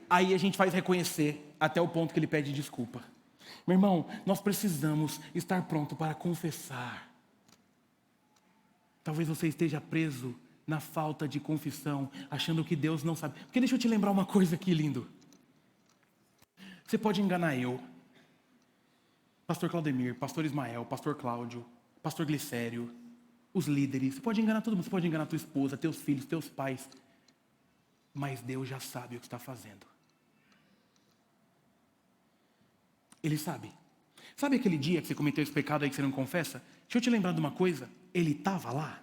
Aí a gente faz reconhecer até o ponto que ele pede desculpa. Meu irmão, nós precisamos estar pronto para confessar. Talvez você esteja preso na falta de confissão, achando que Deus não sabe. Porque deixa eu te lembrar uma coisa aqui, lindo. Você pode enganar eu, pastor Claudemir, pastor Ismael, pastor Cláudio, pastor Glicério, os líderes. Você pode enganar todo mundo, você pode enganar tua esposa, teus filhos, teus pais. Mas Deus já sabe o que está fazendo. Ele sabe. Sabe aquele dia que você cometeu esse pecado aí que você não confessa? Deixa eu te lembrar de uma coisa. Ele estava lá.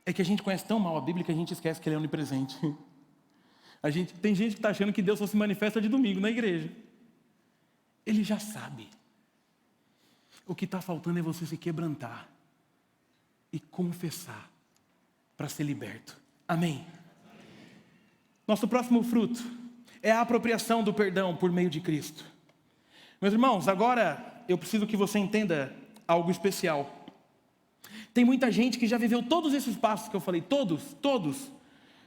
É que a gente conhece tão mal a Bíblia que a gente esquece que ele é onipresente. Tem gente que está achando que Deus só se manifesta de domingo na igreja. Ele já sabe. O que está faltando é você se quebrantar e confessar para ser liberto. Amém? Nosso próximo fruto é a apropriação do perdão por meio de Cristo. Meus irmãos, agora eu preciso que você entenda algo especial. Tem muita gente que já viveu todos esses passos que eu falei, todos.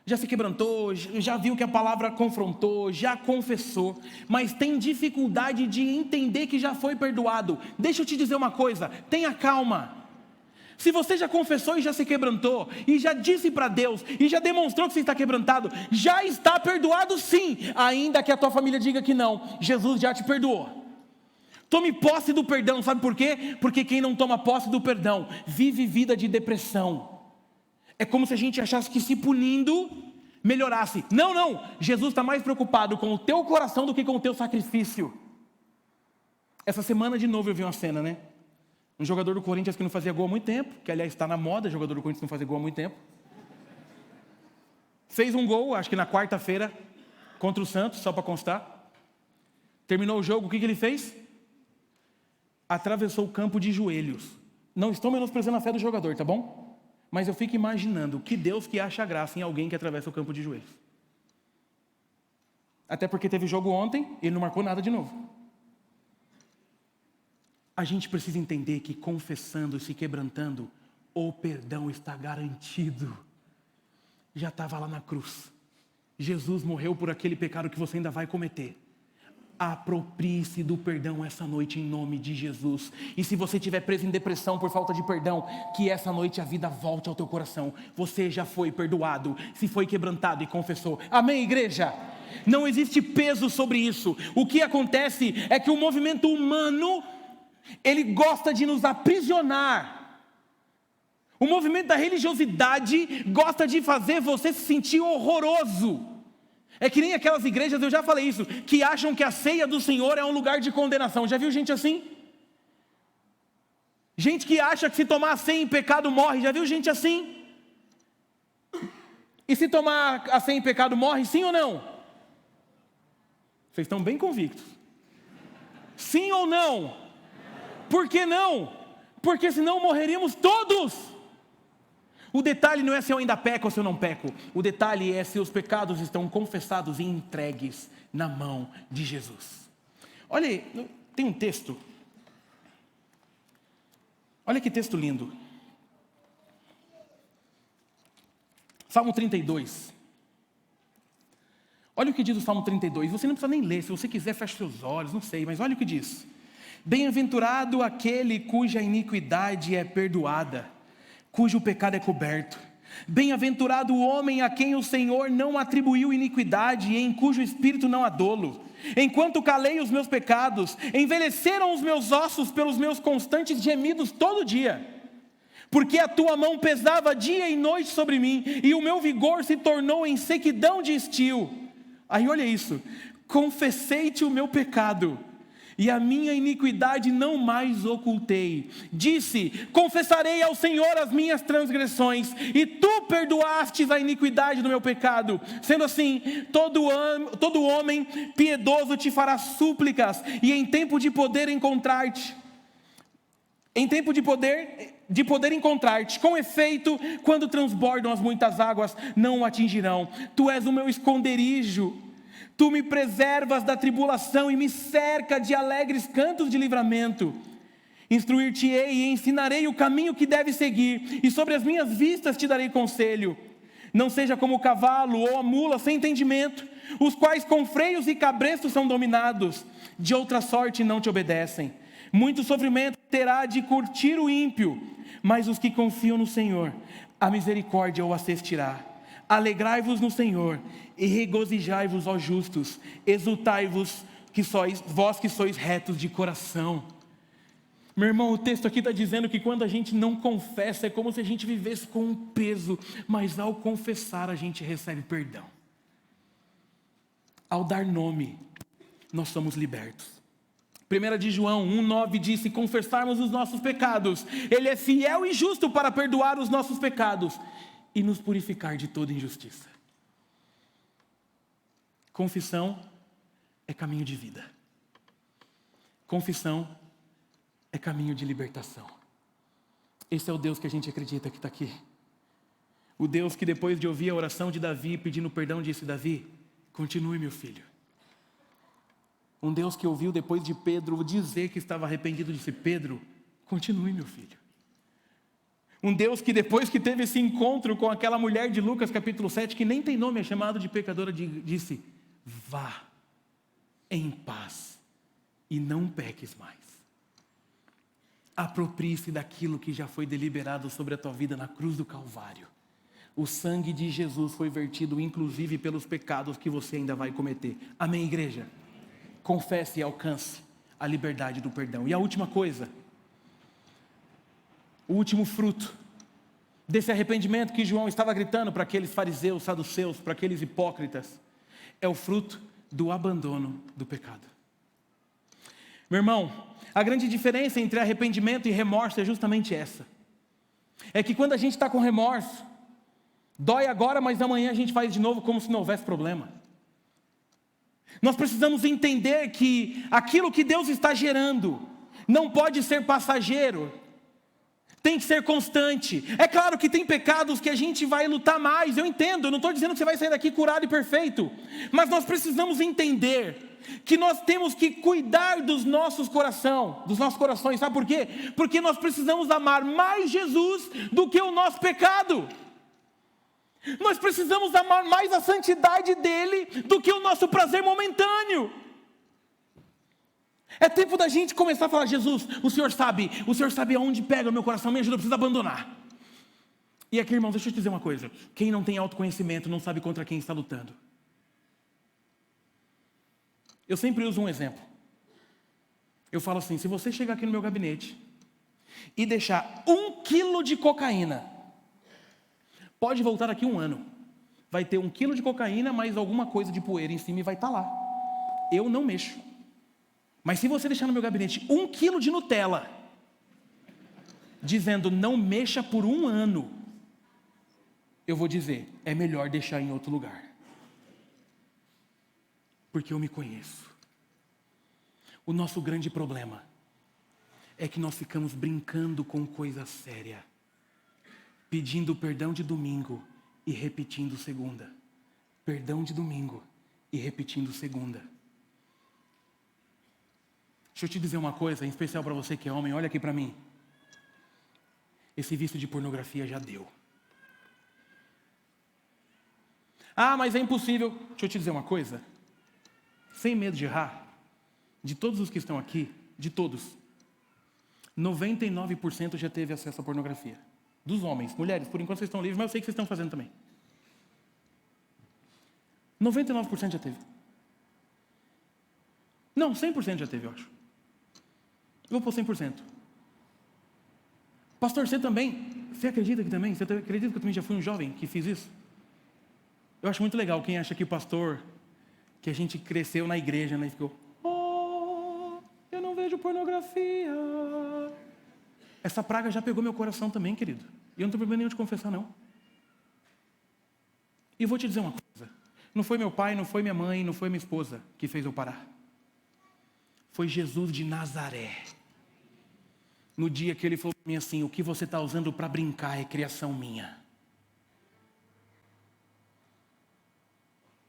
Já se quebrantou, já viu que a palavra confrontou, já confessou, mas tem dificuldade de entender que já foi perdoado. Deixa eu te dizer uma coisa, tenha calma. Se você já confessou e já se quebrantou, e já disse para Deus, e já demonstrou que você está quebrantado, já está perdoado sim, ainda que a tua família diga que não, Jesus já te perdoou. Tome posse do perdão, sabe por quê? Porque quem não toma posse do perdão, vive vida de depressão. É como se a gente achasse que se punindo, melhorasse. Não, Jesus está mais preocupado com o teu coração do que com o teu sacrifício. Essa semana de novo eu vi uma cena, né? Um jogador do Corinthians que não fazia gol há muito tempo, que aliás está na moda, jogador do Corinthians não fazer gol há muito tempo. Fez um gol, acho que na quarta-feira, contra o Santos, só para constar. Terminou o jogo, o que ele fez? Atravessou o campo de joelhos. Não estou menosprezando a fé do jogador, tá bom? Mas eu fico imaginando que Deus que acha graça em alguém que atravessa o campo de joelhos. Até porque teve jogo ontem e ele não marcou nada de novo. A gente precisa entender que confessando e se quebrantando, o perdão está garantido. Já estava lá na cruz. Jesus morreu por aquele pecado que você ainda vai cometer. Aproprie-se do perdão essa noite em nome de Jesus. E se você estiver preso em depressão por falta de perdão, que essa noite a vida volte ao teu coração. Você já foi perdoado, se foi quebrantado e confessou. Amém, igreja? Não existe peso sobre isso. O que acontece é que o movimento humano, ele gosta de nos aprisionar. O movimento da religiosidade gosta de fazer você se sentir horroroso. É que nem aquelas igrejas, eu já falei isso, que acham que a ceia do Senhor é um lugar de condenação. Já viu gente assim? Gente que acha que se tomar a ceia em pecado morre. Já viu gente assim? E se tomar a ceia em pecado morre, sim ou não? Vocês estão bem convictos. Sim ou não? Por que não? Porque senão morreríamos todos. O detalhe não é se eu ainda peco ou se eu não peco. O detalhe é se os pecados estão confessados e entregues na mão de Jesus. Olha aí, tem um texto. Olha que texto lindo. Salmo 32. Olha o que diz o Salmo 32. Você não precisa nem ler. Se você quiser, feche seus olhos. Não sei, mas olha o que diz. Bem-aventurado aquele cuja iniquidade é perdoada, cujo pecado é coberto. Bem-aventurado o homem a quem o Senhor não atribuiu iniquidade e em cujo espírito não há dolo. Enquanto calei os meus pecados, envelheceram os meus ossos pelos meus constantes gemidos todo dia. Porque a tua mão pesava dia e noite sobre mim, e o meu vigor se tornou em sequidão de estio. Aí olha isso, confessei-te o meu pecado, e a minha iniquidade não mais ocultei. Disse, confessarei ao Senhor as minhas transgressões, e tu perdoastes a iniquidade do meu pecado. Sendo assim, todo homem piedoso te fará súplicas, e em tempo de poder encontrar-te. Em tempo de poder encontrar-te. Com efeito, quando transbordam as muitas águas, não o atingirão. Tu és o meu esconderijo. Tu me preservas da tribulação e me cerca de alegres cantos de livramento. Instruir-te-ei e ensinarei o caminho que deves seguir, e sobre as minhas vistas te darei conselho. Não seja como o cavalo ou a mula sem entendimento, os quais com freios e cabrestos são dominados, de outra sorte não te obedecem. Muito sofrimento terá de curtir o ímpio, mas os que confiam no Senhor, a misericórdia o assistirá. Alegrai-vos no Senhor e regozijai-vos, ó justos, exultai-vos, vós que sois retos de coração. Meu irmão, o texto aqui está dizendo que quando a gente não confessa, é como se a gente vivesse com um peso, mas ao confessar a gente recebe perdão. Ao dar nome, nós somos libertos. 1 de João 1,9 diz, se confessarmos os nossos pecados, Ele é fiel e justo para perdoar os nossos pecados e nos purificar de toda injustiça. Confissão é caminho de vida. Confissão é caminho de libertação. Esse é o Deus que a gente acredita que está aqui. O Deus que depois de ouvir a oração de Davi pedindo perdão disse: Davi, continue meu filho. Um Deus que ouviu depois de Pedro dizer que estava arrependido disse: Pedro, continue meu filho. Um Deus que depois que teve esse encontro com aquela mulher de Lucas capítulo 7, que nem tem nome, é chamado de pecadora, disse: vá em paz e não peques mais. Aproprie-se daquilo que já foi deliberado sobre a tua vida na cruz do Calvário. O sangue de Jesus foi vertido inclusive pelos pecados que você ainda vai cometer. Amém, igreja? Confesse e alcance a liberdade do perdão. E a última coisa, o último fruto desse arrependimento que João estava gritando para aqueles fariseus, saduceus, para aqueles hipócritas, é o fruto do abandono do pecado. Meu irmão, a grande diferença entre arrependimento e remorso é justamente essa. É que quando a gente está com remorso, dói agora, mas amanhã a gente faz de novo como se não houvesse problema. Nós precisamos entender que aquilo que Deus está gerando não pode ser passageiro, tem que ser constante. É claro que tem pecados que a gente vai lutar mais, eu entendo, eu não estou dizendo que você vai sair daqui curado e perfeito, mas nós precisamos entender que nós temos que cuidar dos nossos corações, sabe por quê? Porque nós precisamos amar mais Jesus do que o nosso pecado. Nós precisamos amar mais a santidade dele do que o nosso prazer momentâneo. É tempo da gente começar a falar: Jesus, o Senhor sabe aonde pega o meu coração, me ajuda, eu preciso abandonar. E aqui, irmãos, deixa eu te dizer uma coisa: quem não tem autoconhecimento não sabe contra quem está lutando. Eu sempre uso um exemplo. Eu falo assim: se você chegar aqui no meu gabinete e deixar 1 quilo de cocaína, pode voltar aqui 1 ano. Vai ter 1 quilo de cocaína, mais alguma coisa de poeira em cima e vai estar lá. Eu não mexo. Mas se você deixar no meu gabinete 1 quilo de Nutella, dizendo não mexa por 1 ano, eu vou dizer: é melhor deixar em outro lugar. Porque eu me conheço. O nosso grande problema é que nós ficamos brincando com coisa séria, pedindo perdão de domingo e repetindo segunda. Perdão de domingo e repetindo segunda. Deixa eu te dizer uma coisa, em especial para você que é homem, olha aqui para mim. Esse vício de pornografia já deu. Ah, mas é impossível. Deixa eu te dizer uma coisa. Sem medo de errar, de todos os que estão aqui, de todos, 99% já teve acesso à pornografia. Dos homens, mulheres, por enquanto vocês estão livres, mas eu sei que vocês estão fazendo também. 99% já teve. Não, 100% já teve, eu acho. Eu vou pôr 100%. Pastor, você também? Você acredita que também? Você acredita que eu também já fui um jovem que fiz isso? Eu acho muito legal quem acha que o pastor, que a gente cresceu na igreja, né, e ficou: oh, eu não vejo pornografia. Essa praga já pegou meu coração também, querido. E eu não tenho problema nenhum de confessar, não. E vou te dizer uma coisa: não foi meu pai, não foi minha mãe, não foi minha esposa que fez eu parar. Foi Jesus de Nazaré. No dia que ele falou para mim assim: o que você está usando para brincar é criação minha.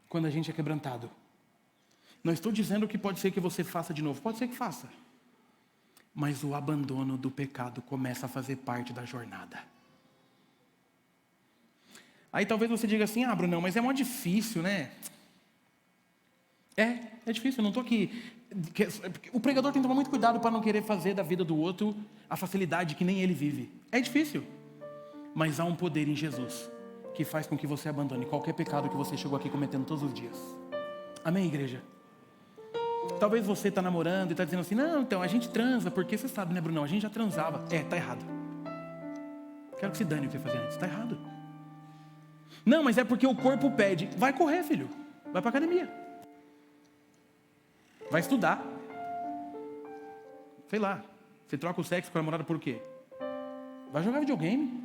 Quando a gente é quebrantado. Não estou dizendo que pode ser que você faça de novo. Pode ser que faça. Mas o abandono do pecado começa a fazer parte da jornada. Aí talvez você diga assim: ah, Brunão, mas é muito difícil, né? É difícil, eu não estou aqui. O pregador tem que tomar muito cuidado para não querer fazer da vida do outro a facilidade que nem ele vive. É difícil. Mas há um poder em Jesus que faz com que você abandone qualquer pecado que você chegou aqui cometendo todos os dias. Amém, igreja? Talvez você está namorando e está dizendo assim: não, então a gente transa, porque você sabe, né, Brunão? A gente já transava. Está errado. Quero que se dane o que você fazia antes. Está errado. Não, mas é porque o corpo pede. Vai correr, filho. Vai para academia. Vai estudar. Sei lá. Você troca o sexo com a namorada por quê? Vai jogar videogame.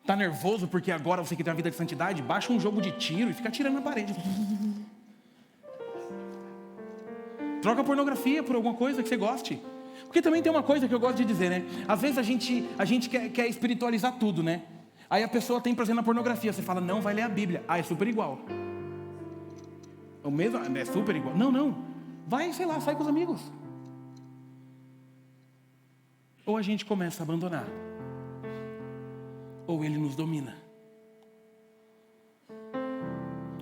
Está nervoso porque agora você quer ter uma vida de santidade? Baixa um jogo de tiro e fica atirando na parede. Troca a pornografia por alguma coisa que você goste. Porque também tem uma coisa que eu gosto de dizer, né? Às vezes a gente quer espiritualizar tudo, né? Aí a pessoa tem prazer na pornografia. Você fala, não, vai ler a Bíblia. Ah, é super igual. O mesmo, é super igual. Não. Vai, sei lá, sai com os amigos. Ou a gente começa a abandonar, ou ele nos domina.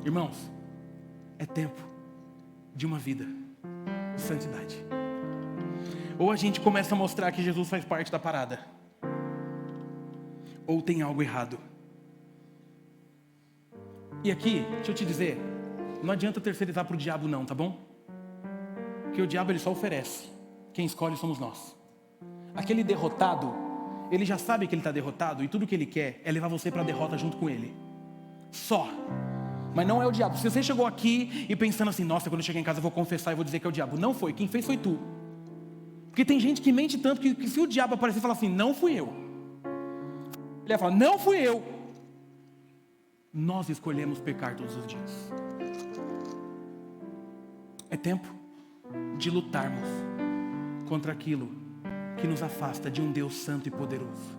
Irmãos, é tempo de uma vida de santidade. Ou a gente começa a mostrar que Jesus faz parte da parada, ou tem algo errado. E aqui, deixa eu te dizer, não adianta terceirizar para o diabo não, tá bom? Porque o diabo ele só oferece, quem escolhe somos nós. Aquele derrotado, ele já sabe que ele está derrotado e tudo que ele quer é levar você para a derrota junto com ele. Só. Mas não é o diabo. Se você chegou aqui e pensando assim, nossa, quando eu chegar em casa eu vou confessar e vou dizer que é o diabo. Não foi, quem fez foi tu. Porque tem gente que mente tanto que se o diabo aparecer e falar assim, não fui eu. Ele vai falar, não fui eu. Nós escolhemos pecar todos os dias. É tempo de lutarmos contra aquilo que nos afasta de um Deus santo e poderoso.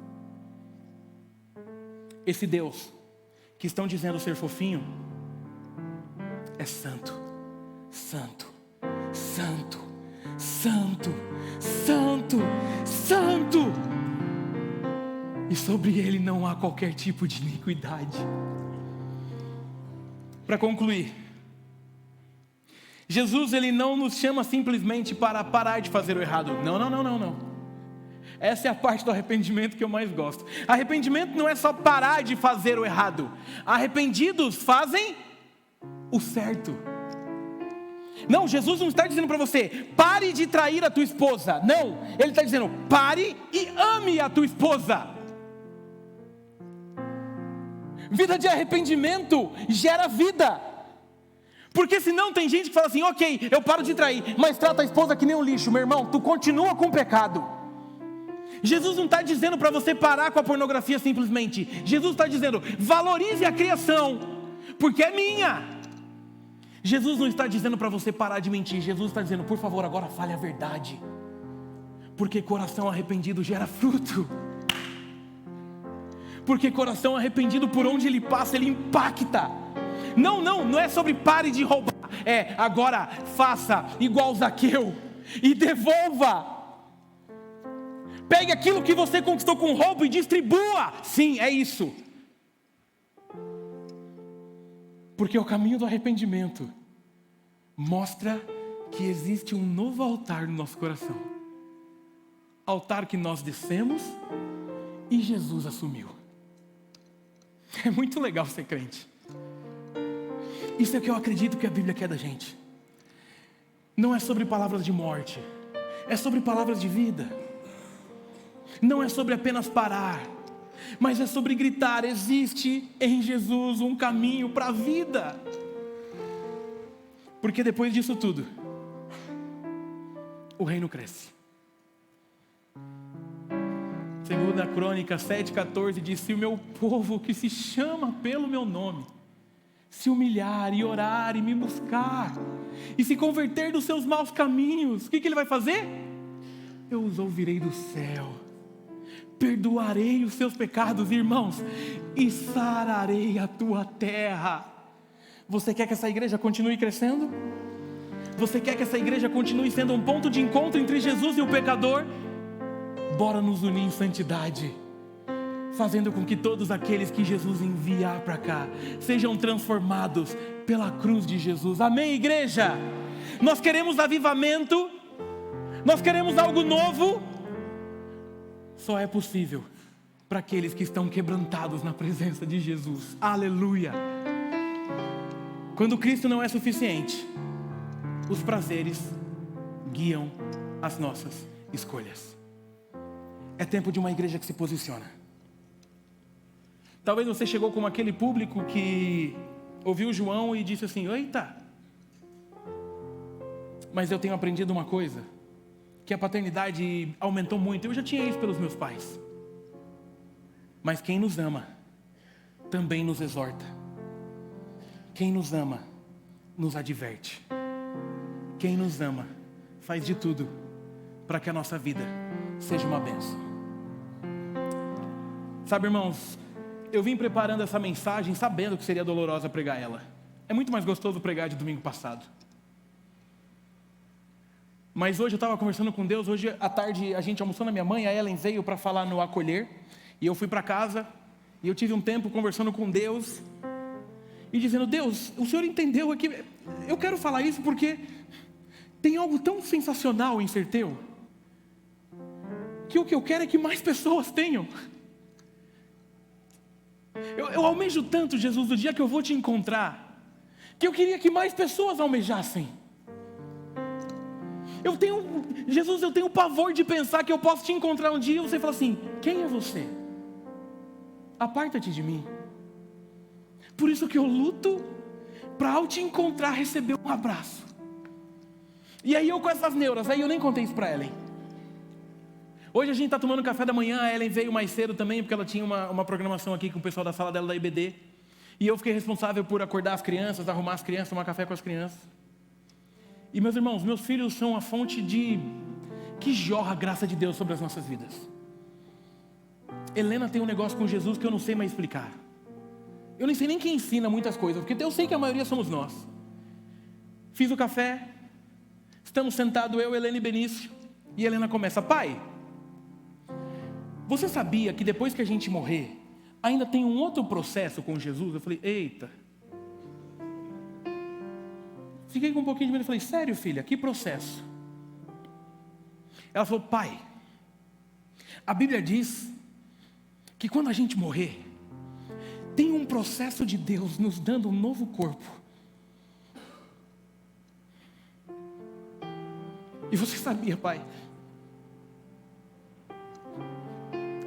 Esse Deus que estão dizendo ser fofinho é santo, santo, santo, santo, santo, santo. E sobre ele não há qualquer tipo de iniquidade. Para concluir, Jesus ele não nos chama simplesmente para parar de fazer o errado. Não. Essa é a parte do arrependimento que eu mais gosto. Arrependimento não é só parar de fazer o errado. Arrependidos fazem o certo. Não, Jesus não está dizendo para você, pare de trair a tua esposa. Não, Ele está dizendo, pare e ame a tua esposa. Vida de arrependimento gera vida. Porque senão tem gente que fala assim, ok, eu paro de trair, mas trata a esposa que nem um lixo. Meu irmão, tu continua com o pecado. Jesus não está dizendo para você parar com a pornografia simplesmente. Jesus está dizendo, valorize a criação, porque é minha. Jesus não está dizendo para você parar de mentir. Jesus está dizendo, por favor, agora fale a verdade. Porque coração arrependido gera fruto. Porque coração arrependido, por onde ele passa, ele impacta. Não é sobre pare de roubar. É, agora faça igual Zaqueu e devolva. Pegue aquilo que você conquistou com roubo e distribua. Sim, é isso. Porque o caminho do arrependimento mostra que existe um novo altar no nosso coração. Altar que nós descemos e Jesus assumiu. É muito legal ser crente. Isso é o que eu acredito que a Bíblia quer da gente. Não é sobre palavras de morte, é sobre palavras de vida. Não é sobre apenas parar, mas é sobre gritar, existe em Jesus um caminho para a vida. Porque depois disso tudo, o reino cresce. 2 Crônicas 7,14 diz, se o meu povo que se chama pelo meu nome, se humilhar e orar e me buscar, e se converter dos seus maus caminhos, o que ele vai fazer? Eu os ouvirei do céu, perdoarei os seus pecados, irmãos, e sararei a tua terra. Você quer que essa igreja continue crescendo? Você quer que essa igreja continue sendo um ponto de encontro entre Jesus e o pecador? Bora nos unir em santidade, fazendo com que todos aqueles que Jesus enviar para cá sejam transformados pela cruz de Jesus. Amém, igreja? Nós queremos avivamento, nós queremos algo novo. Só é possível para aqueles que estão quebrantados na presença de Jesus. Aleluia! Quando Cristo não é suficiente, os prazeres guiam as nossas escolhas. É tempo de uma igreja que se posiciona. Talvez você chegou como aquele público que ouviu João e disse assim, eita, mas eu tenho aprendido uma coisa, que a paternidade aumentou muito. Eu já tinha isso pelos meus pais. Mas quem nos ama, também nos exorta. Quem nos ama, nos adverte. Quem nos ama, faz de tudo para que a nossa vida seja uma bênção. Sabe, irmãos, Eu vim preparando essa mensagem sabendo que seria dolorosa pregar ela. É muito mais gostoso pregar de domingo passado. Mas hoje eu estava conversando com Deus, hoje à tarde a gente almoçou na minha mãe, a Ellen veio para falar no acolher, e eu fui para casa, e eu tive um tempo conversando com Deus, e dizendo, Deus, o Senhor entendeu aqui, eu quero falar isso porque tem algo tão sensacional em ser teu, que o que eu quero é que mais pessoas tenham. Eu almejo tanto, Jesus, do dia que eu vou te encontrar, que eu queria que mais pessoas almejassem. Jesus, eu tenho pavor de pensar que eu posso te encontrar um dia e você fala assim, quem é você? Aparta-te de mim. Por isso que eu luto para ao te encontrar receber um abraço. E aí eu com essas neuras, aí eu nem contei isso para Ellen. Hoje a gente está tomando café da manhã, a Ellen veio mais cedo também, porque ela tinha uma programação aqui com o pessoal da sala dela da IBD. E eu fiquei responsável por acordar as crianças, arrumar as crianças, tomar café com as crianças. E meus irmãos, meus filhos são a fonte que jorra a graça de Deus sobre as nossas vidas. Helena tem um negócio com Jesus que eu não sei mais explicar. Eu nem sei nem quem ensina muitas coisas, porque eu sei que a maioria somos nós. Fiz o café, estamos sentados eu, Helena e Benício, e Helena começa, pai, você sabia que depois que a gente morrer, ainda tem um outro processo com Jesus? Eu falei, eita. Fiquei com um pouquinho de medo e falei, sério filha, que processo? Ela falou, pai, a Bíblia diz que quando a gente morrer, tem um processo de Deus nos dando um novo corpo. E você sabia, pai,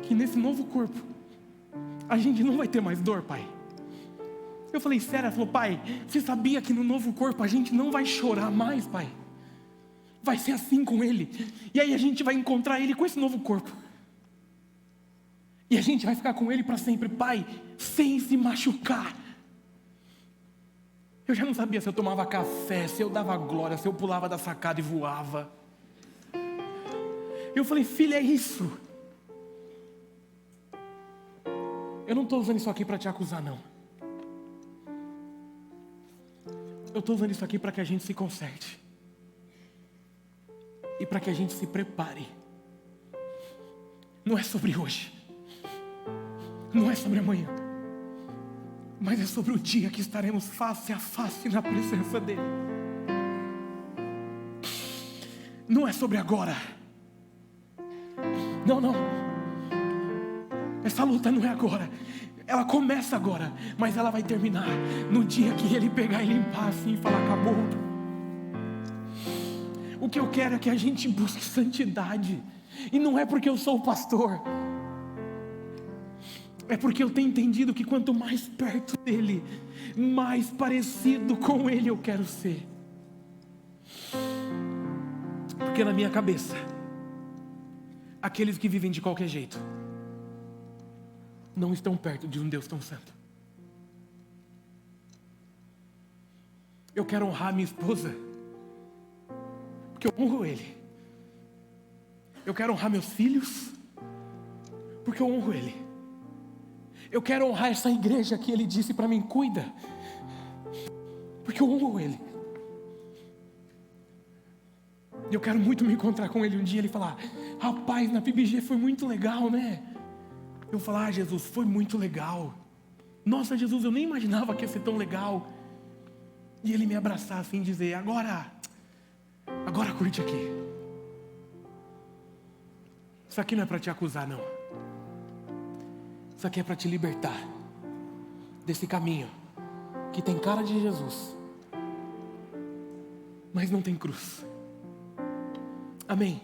que nesse novo corpo, a gente não vai ter mais dor, pai? Eu falei, sério? Ela falou, pai, você sabia que no novo corpo a gente não vai chorar mais, pai? Vai ser assim com ele. E aí a gente vai encontrar ele com esse novo corpo. E a gente vai ficar com ele para sempre, pai, sem se machucar. Eu já não sabia se eu tomava café, se eu dava glória, se eu pulava da sacada e voava. Eu falei, filha, é isso. Eu não estou usando isso aqui para te acusar, não. Eu estou usando isso aqui para que a gente se conserte. E para que a gente se prepare. Não é sobre hoje. Não é sobre amanhã. Mas é sobre o dia que estaremos face a face na presença dEle. Não é sobre agora. Não, não. Essa luta não é agora. Ela começa agora, mas ela vai terminar no dia que Ele pegar e limpar assim e falar, acabou. O que eu quero é que a gente busque santidade. E não é porque eu sou o pastor. É porque eu tenho entendido que quanto mais perto dEle, mais parecido com Ele eu quero ser. Porque na minha cabeça, aqueles que vivem de qualquer jeito não estão perto de um Deus tão santo. Eu quero honrar minha esposa, porque eu honro Ele. Eu quero honrar meus filhos, porque eu honro Ele. Eu quero honrar essa igreja que Ele disse para mim, cuida, porque eu honro Ele. Eu quero muito me encontrar com Ele um dia e Ele falar, rapaz, na PBG foi muito legal, né? Eu falar, Jesus, foi muito legal. Nossa, Jesus, eu nem imaginava que ia ser tão legal. E Ele me abraçar assim e dizer, agora curte aqui. Isso aqui não é para te acusar, não. Isso aqui é para te libertar desse caminho que tem cara de Jesus, mas não tem cruz. Amém?